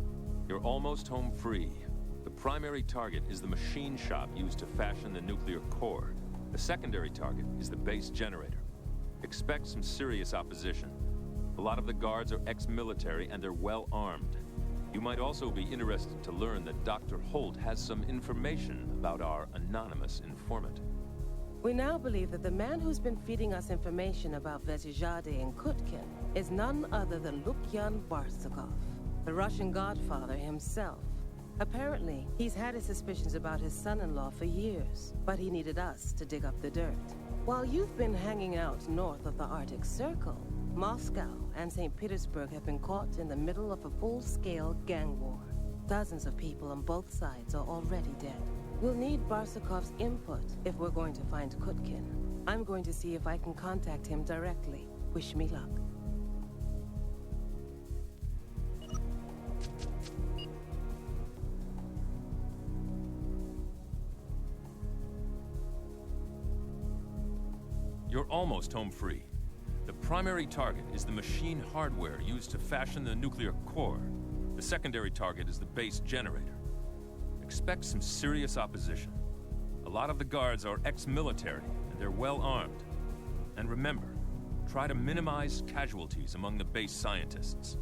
Speaker 3: You're almost home free. The primary target is the machine shop used to fashion the nuclear core. The secondary target is the base generator. Expect some serious opposition. A lot of the guards are ex-military and they're well armed. You might also be interested to learn that Dr. Holt has some information about our anonymous informant.
Speaker 5: We now believe that the man who's been feeding us information about Vezhizade and Kutkin is none other than Lukyan Barsukov, the Russian godfather himself. Apparently, he's had his suspicions about his son-in-law for years, but he needed us to dig up the dirt. While you've been hanging out north of the Arctic Circle, Moscow and St. Petersburg have been caught in the middle of a full-scale gang war. Dozens of people on both sides are already dead. We'll need Barsukov's input if we're going to find Kutkin. I'm going to see if I can contact him directly. Wish me luck.
Speaker 3: You're almost home free. The primary target is the machine hardware used to fashion the nuclear core. The secondary target is the base generator. Expect some serious opposition. A lot of the guards are ex-military, and they're well armed. And remember, try to minimize casualties among the base scientists.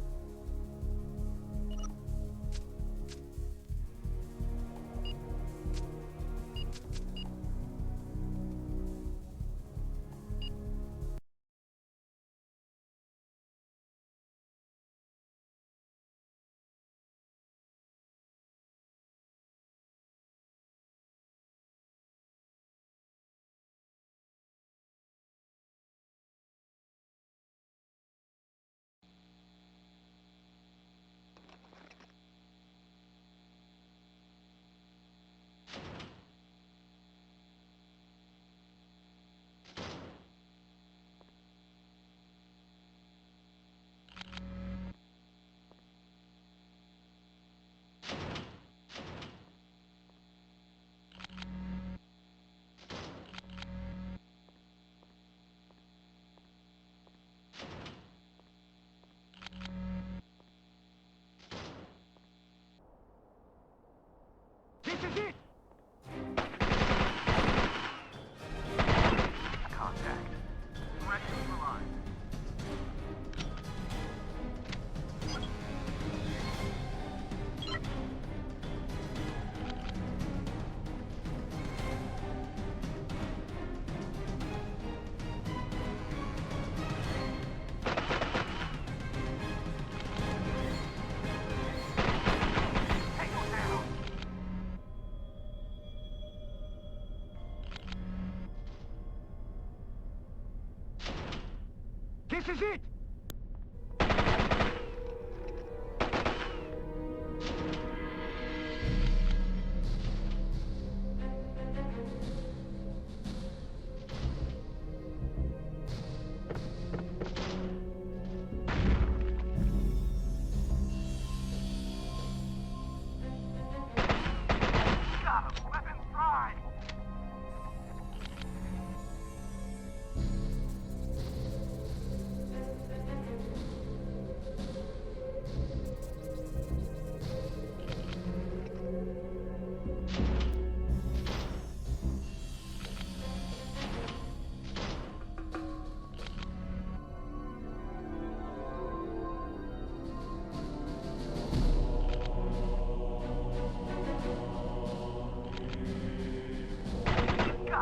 Speaker 4: This is it!
Speaker 2: Contact. Ready for line.
Speaker 4: This is it!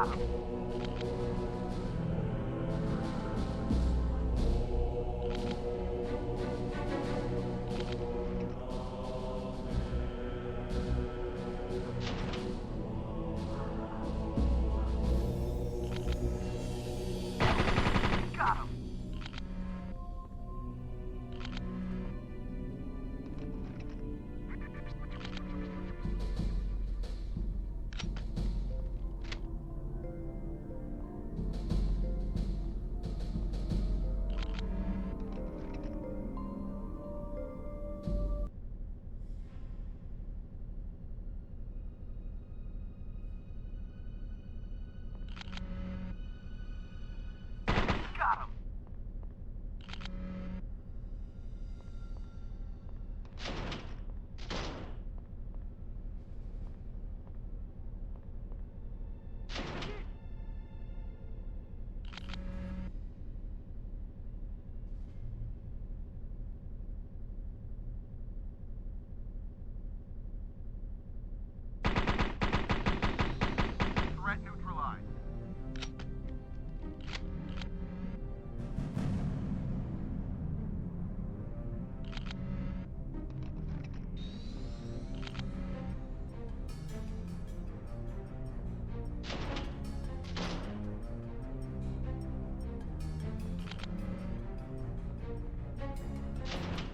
Speaker 2: Got him. Got him. Got him. Threat neutralized.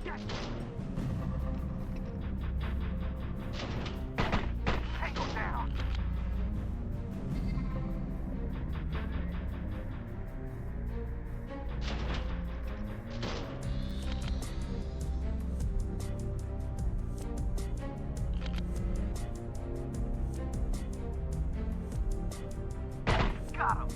Speaker 2: Yes. Tango down. Got him.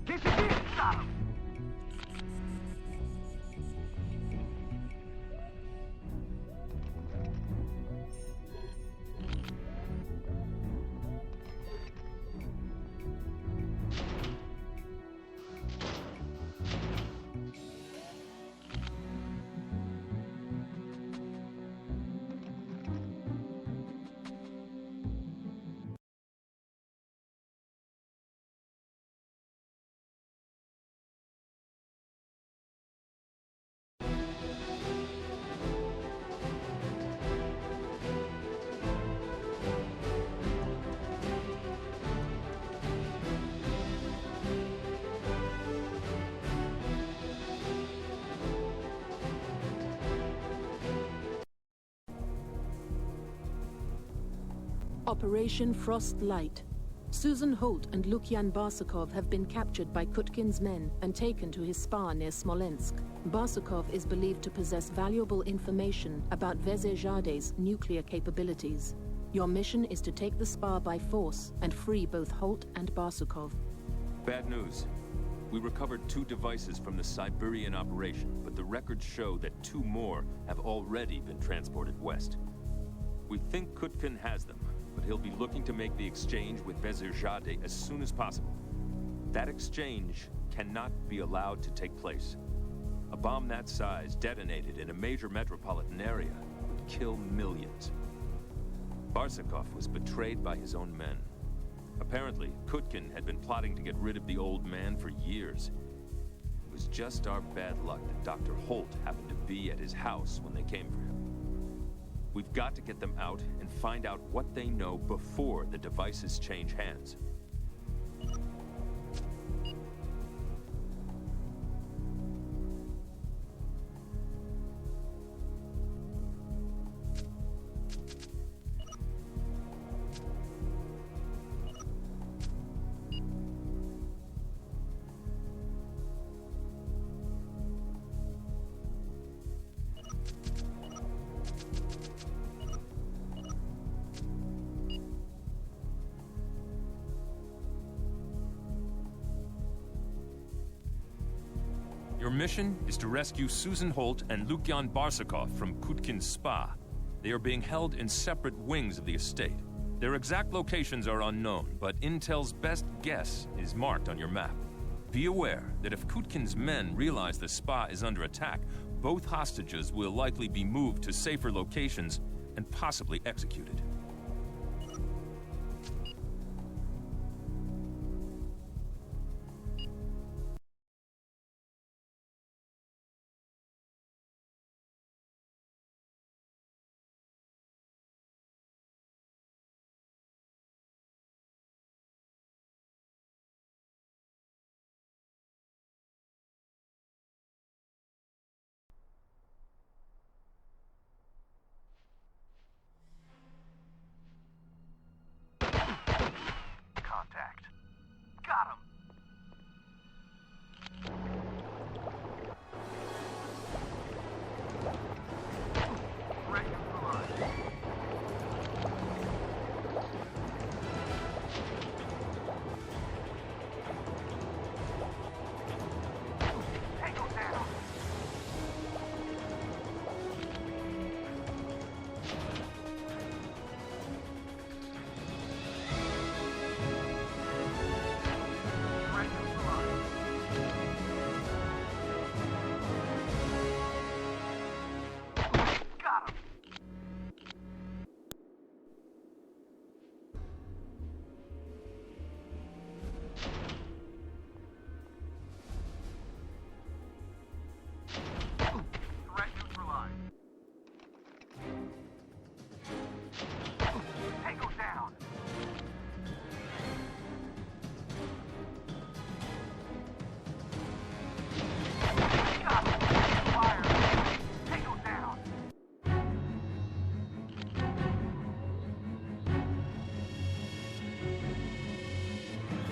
Speaker 4: This is it!
Speaker 2: Got him.
Speaker 1: Operation Frost Light. Susan Holt and Lukian Barsukov have been captured by Kutkin's men and taken to his spa near Smolensk. Barsukov is believed to possess valuable information about Vezirjade's nuclear capabilities. Your mission is to take the spa by force and free both Holt and Barsukov.
Speaker 3: Bad news. We recovered 2 devices from the Siberian operation, but the records show that 2 more have already been transported west. We think Kutkin has them, but he'll be looking to make the exchange with Vezirjade as soon as possible. That exchange cannot be allowed to take place. A bomb that size detonated in a major metropolitan area would kill millions. Barsukov was betrayed by his own men. Apparently, Kutkin had been plotting to get rid of the old man for years. It was just our bad luck that Dr. Holt happened to be at his house when they came for him. We've got to get them out and find out what they know before the devices change hands. Your mission is to rescue Susan Holt and Lukian Barsukov from Kutkin's spa. They are being held in separate wings of the estate. Their exact locations are unknown, but Intel's best guess is marked on your map. Be aware that if Kutkin's men realize the spa is under attack, both hostages will likely be moved to safer locations and possibly executed.
Speaker 2: Contact. Got him. Threat neutralized. Tango down. Threat neutralized. Got him. Threat neutralized. Tango down. Got him. Fire. Tango down. Threat neutralized.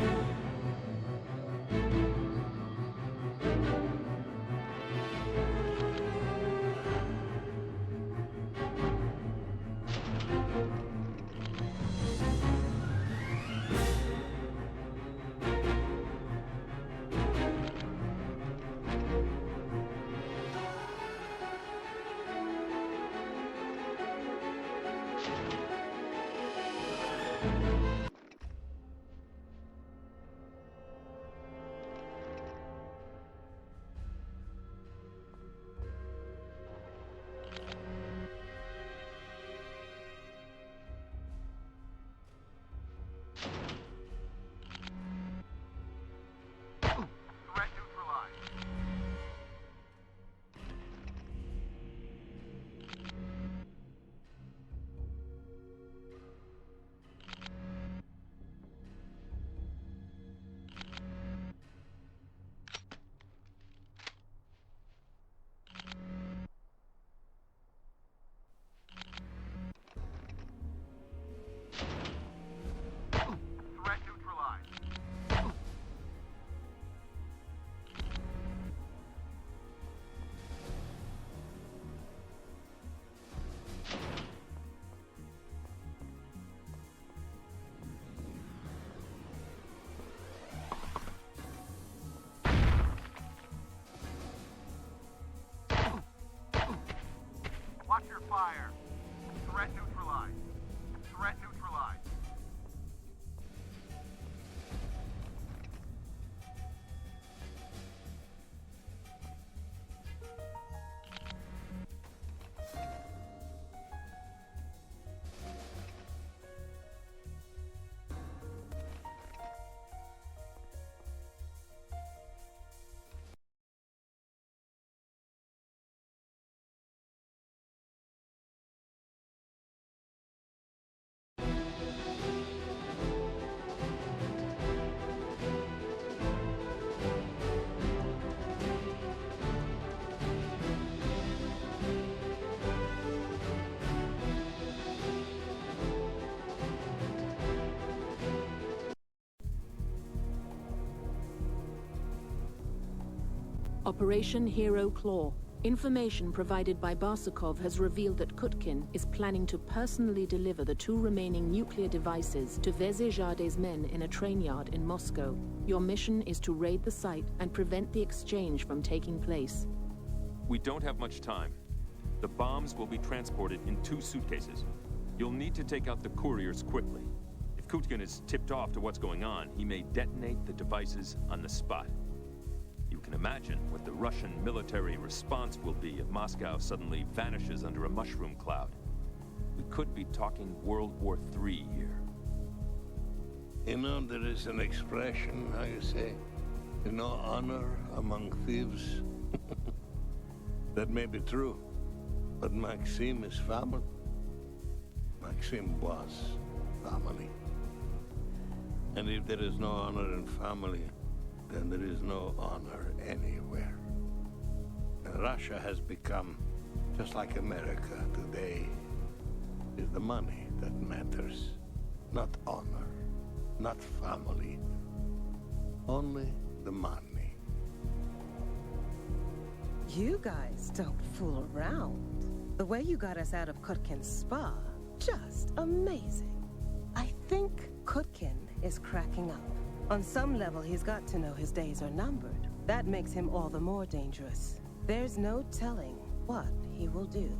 Speaker 2: Threat neutralized. Watch your fire. Threat neutralized. Threat neutralized.
Speaker 1: Operation Hero Claw. Information provided by Barsukov has revealed that Kutkin is planning to personally deliver the 2 remaining nuclear devices to Vezejade's men in a train yard in Moscow. Your mission is to raid the site and prevent the exchange from taking place.
Speaker 3: We don't have much time. The bombs will be transported in 2 suitcases. You'll need to take out the couriers quickly. If Kutkin is tipped off to what's going on, he may detonate the devices on the spot. You can imagine what the Russian military response will be if Moscow suddenly vanishes under a mushroom cloud. We could be talking World War III here.
Speaker 6: You know, there is an expression, how you say, no honor among thieves. That may be true, but Maxim is family. Maxim was family. And if there is no honor in family, then there is no honor anywhere. And Russia has become just like America today. It's the money that matters, not honor, not family. Only the money.
Speaker 5: You guys don't fool around. The way you got us out of Kutkin's spa, just amazing. I think Kutkin is cracking up. On some level, he's got to know his days are numbered. That makes him all the more dangerous. There's no telling what he will do.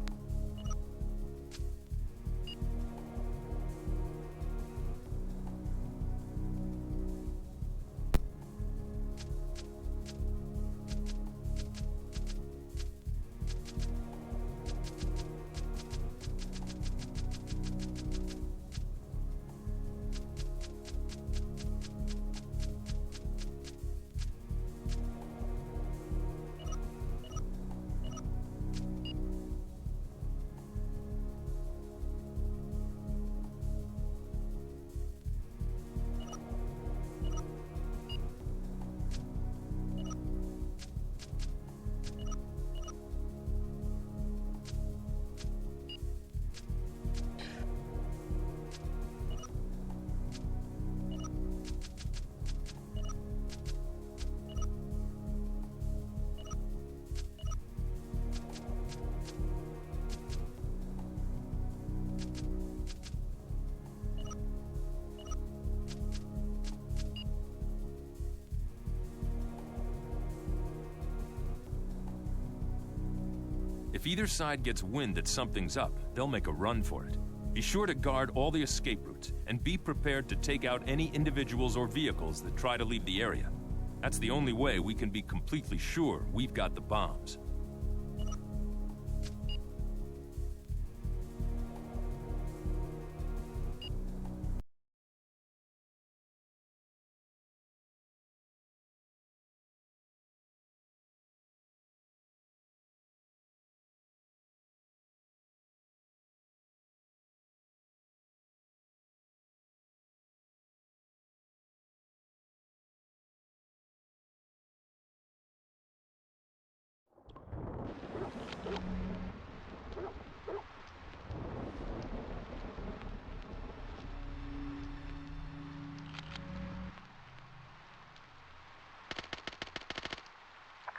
Speaker 3: If either side gets wind that something's up, they'll make a run for it. Be sure to guard all the escape routes, and be prepared to take out any individuals or vehicles that try to leave the area. That's the only way we can be completely sure we've got the bombs.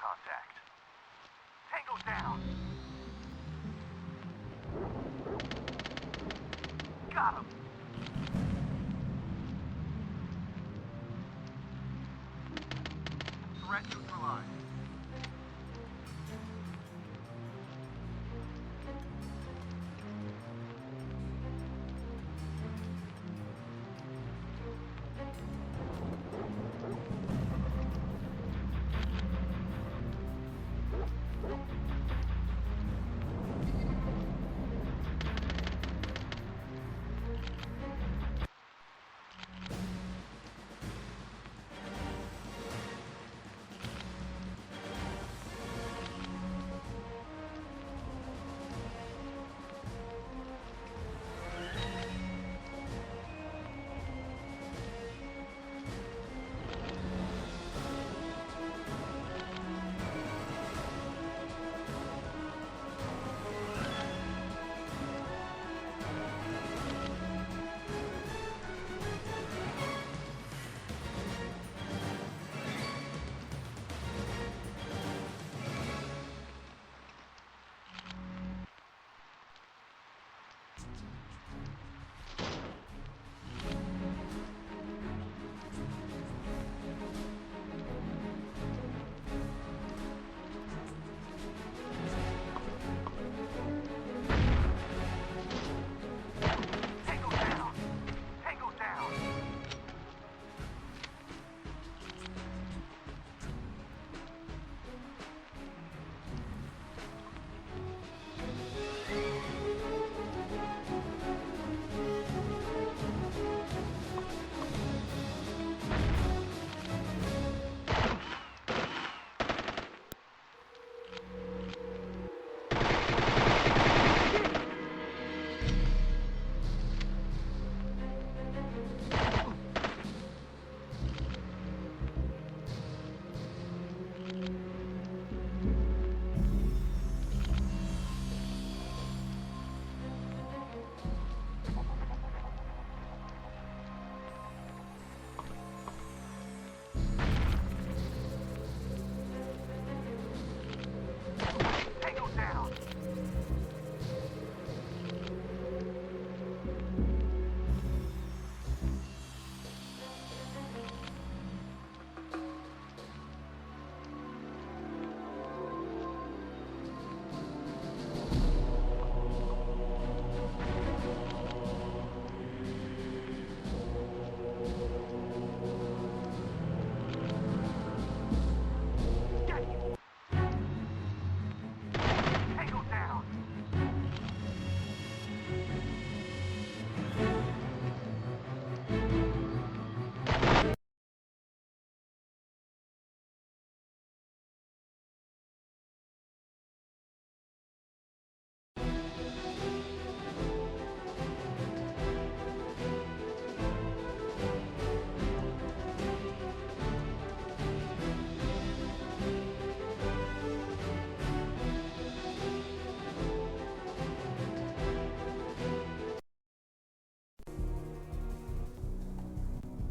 Speaker 2: Contact. Tango down. Got him. Threat neutralized.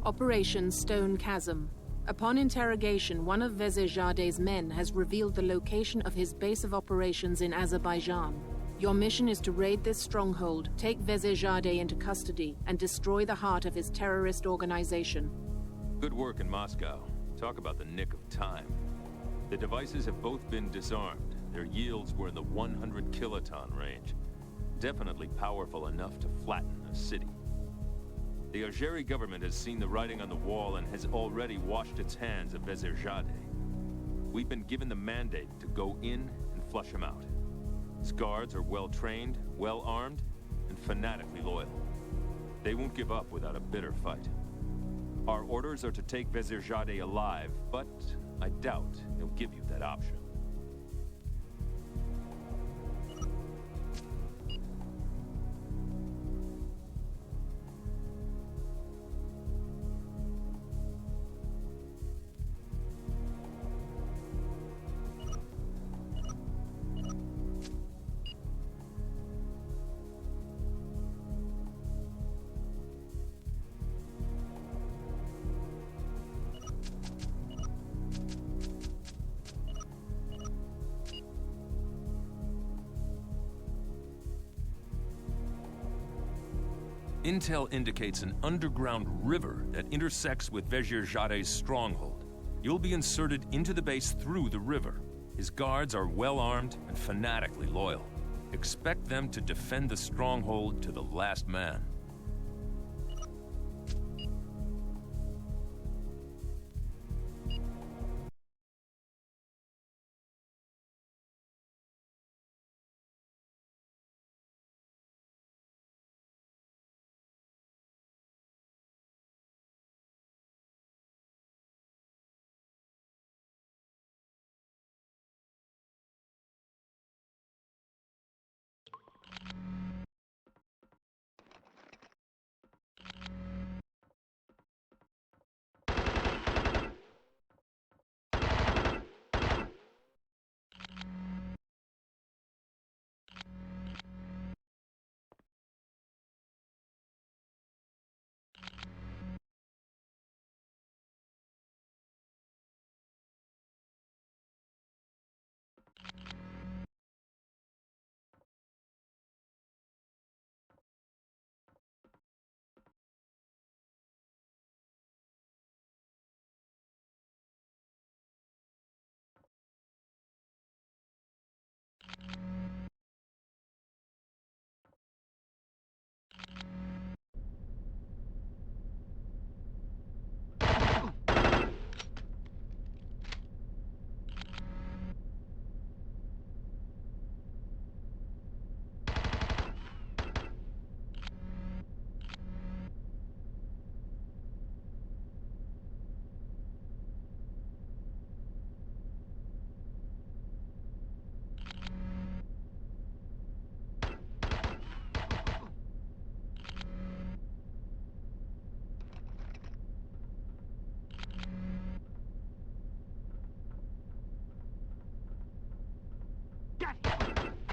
Speaker 1: Operation Stone Chasm. Upon interrogation, one of Vezirjadeh's men has revealed the location of his base of operations in Azerbaijan. Your mission is to raid this stronghold, take Vezirjadeh into custody, and destroy the heart of his terrorist organization.
Speaker 3: Good work in Moscow. Talk about the nick of time. The devices have both been disarmed. Their yields were in the 100 kiloton range. Definitely powerful enough to flatten a city. The Algeri government has seen the writing on the wall and has already washed its hands of Vezirjadeh. We've been given the mandate to go in and flush him out. His guards are well-trained, well-armed, and fanatically loyal. They won't give up without a bitter fight. Our orders are to take Vezirjadeh alive, but I doubt he'll give you that option. Intel indicates an underground river that intersects with Vezirjadeh's stronghold. You'll be inserted into the base through the river. His guards are well-armed and fanatically loyal. Expect them to defend the stronghold to the last man.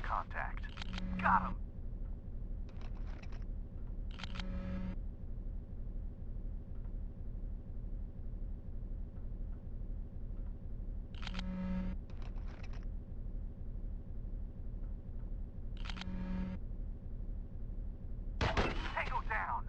Speaker 2: Contact. Got him. Tango down.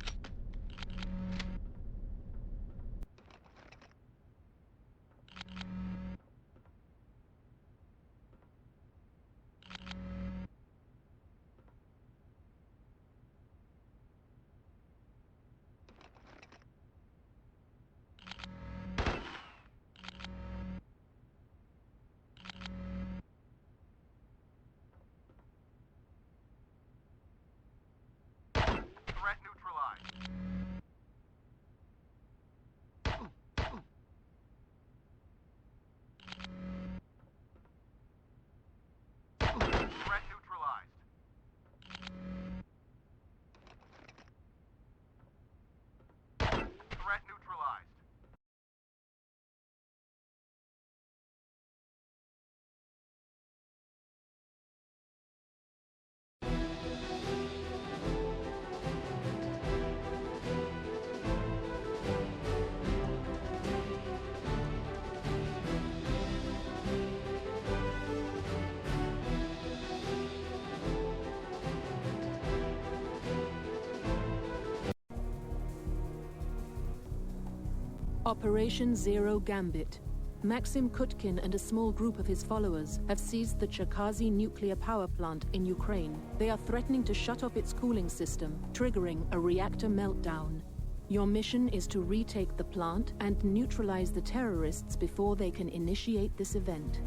Speaker 1: Operation Zero Gambit. Maxim Kutkin and a small group of his followers have seized the Cherkazy nuclear power plant in Ukraine. They are threatening to shut off its cooling system, triggering a reactor meltdown. Your mission is to retake the plant and neutralize the terrorists before they can initiate this event.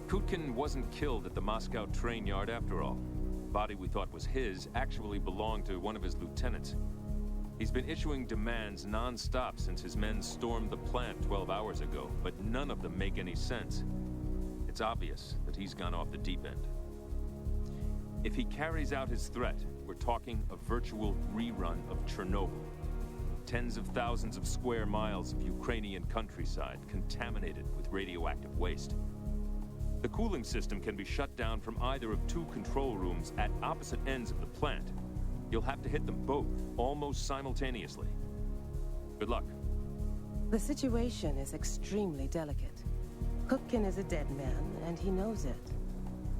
Speaker 3: Kutkin wasn't killed at the Moscow train yard after all. The body we thought was his actually belonged to one of his lieutenants. He's been issuing demands non-stop since his men stormed the plant 12 hours ago, but none of them make any sense. It's obvious that he's gone off the deep end. If he carries out his threat, we're talking a virtual rerun of Chernobyl. Tens of thousands of square miles of Ukrainian countryside contaminated with radioactive waste. The cooling system can be shut down from either of two control rooms at opposite ends of the plant. You'll have to hit them both, almost simultaneously. Good luck.
Speaker 5: The situation is extremely delicate. Kutkin is a dead man, and he knows it.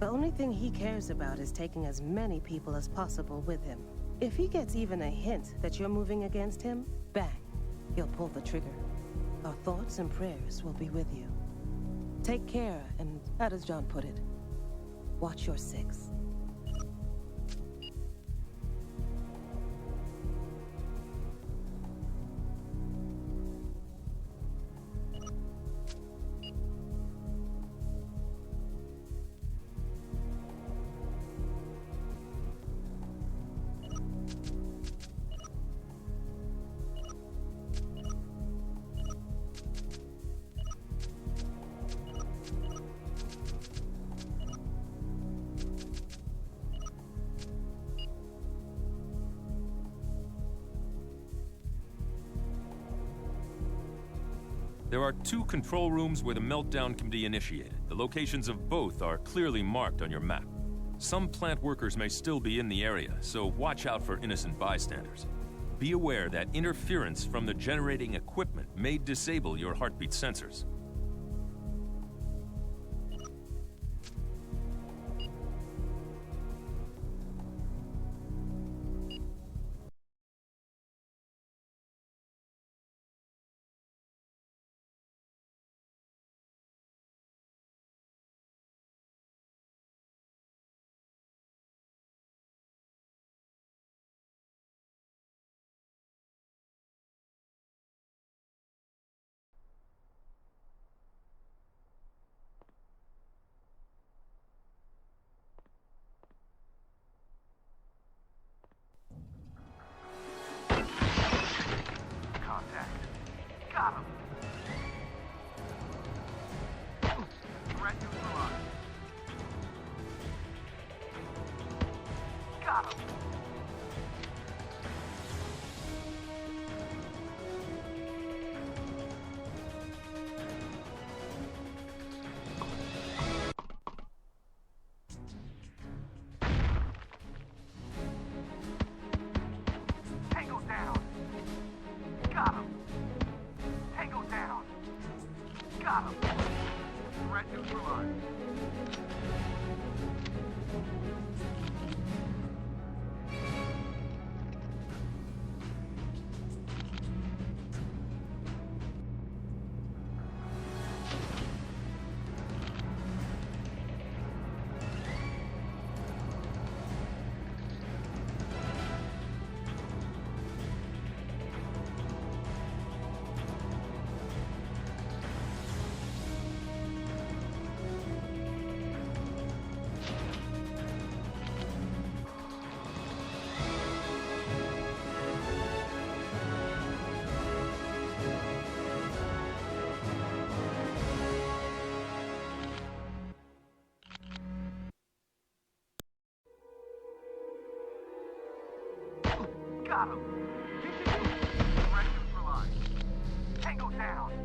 Speaker 5: The only thing he cares about is taking as many people as possible with him. If he gets even a hint that you're moving against him, bang, he'll pull the trigger. Our thoughts and prayers will be with you. Take care, and how does John put it? Watch your six.
Speaker 3: There are two control rooms where the meltdown can be initiated. The locations of both are clearly marked on your map. Some plant workers may still be in the area, so watch out for innocent bystanders. Be aware that interference from the generating equipment may disable your heartbeat sensors.
Speaker 2: Got him! Threat neutralized. Tango down!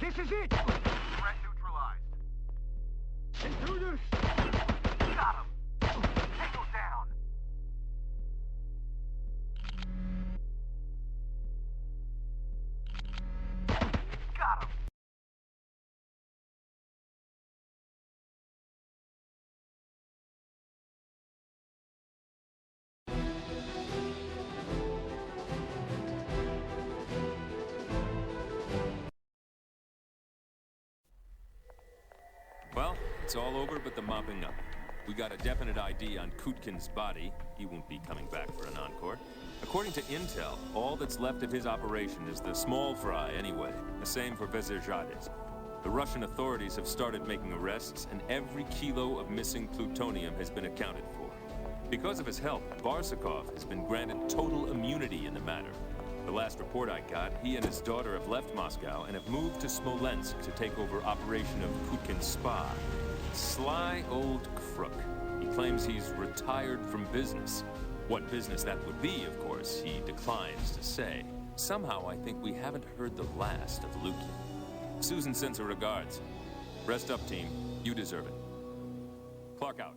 Speaker 4: This is it!
Speaker 2: Threat neutralized.
Speaker 4: Intruders!
Speaker 2: Got him! Tango down! Got him!
Speaker 3: Well, it's all over but the mopping up. We got a definite ID on Kutkin's body. He won't be coming back for an encore. According to intel, all that's left of his operation is the small fry anyway. The same for Vezirjades. The Russian authorities have started making arrests, and every kilo of missing plutonium has been accounted for. Because of his help, Barsukov has been granted total immunity in the matter. The last report I got, he and his daughter have left Moscow and have moved to Smolensk to take over operation of Kutkin's spa. Sly old crook. He claims he's retired from business. What business that would be, of course, he declines to say. Somehow I think we haven't heard the last of Lukian. Susan sends her regards. Rest up, team. You deserve it. Clark out.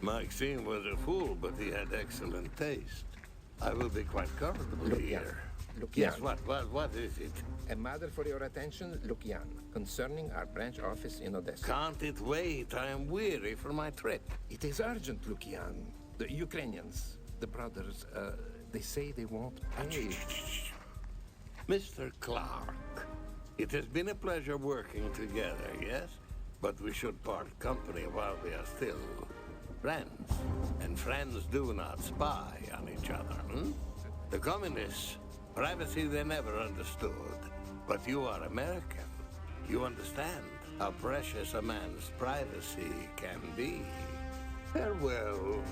Speaker 6: Maxime was a fool, but he had excellent taste. I will be quite comfortable here.
Speaker 7: Lukian.
Speaker 6: Yes, what is it?
Speaker 7: A matter for your attention, Lukian, concerning our branch office in Odessa.
Speaker 6: Can't it wait? I am weary for my trip.
Speaker 7: It is urgent, Lukian. The Ukrainians, the brothers, they say they won't pay.
Speaker 6: Mr. Clark, it has been a pleasure working together, yes? But we should part company while we are still friends. And friends do not spy on each other, The communists, privacy they never understood. But you are American. You understand how precious a man's privacy can be. Farewell,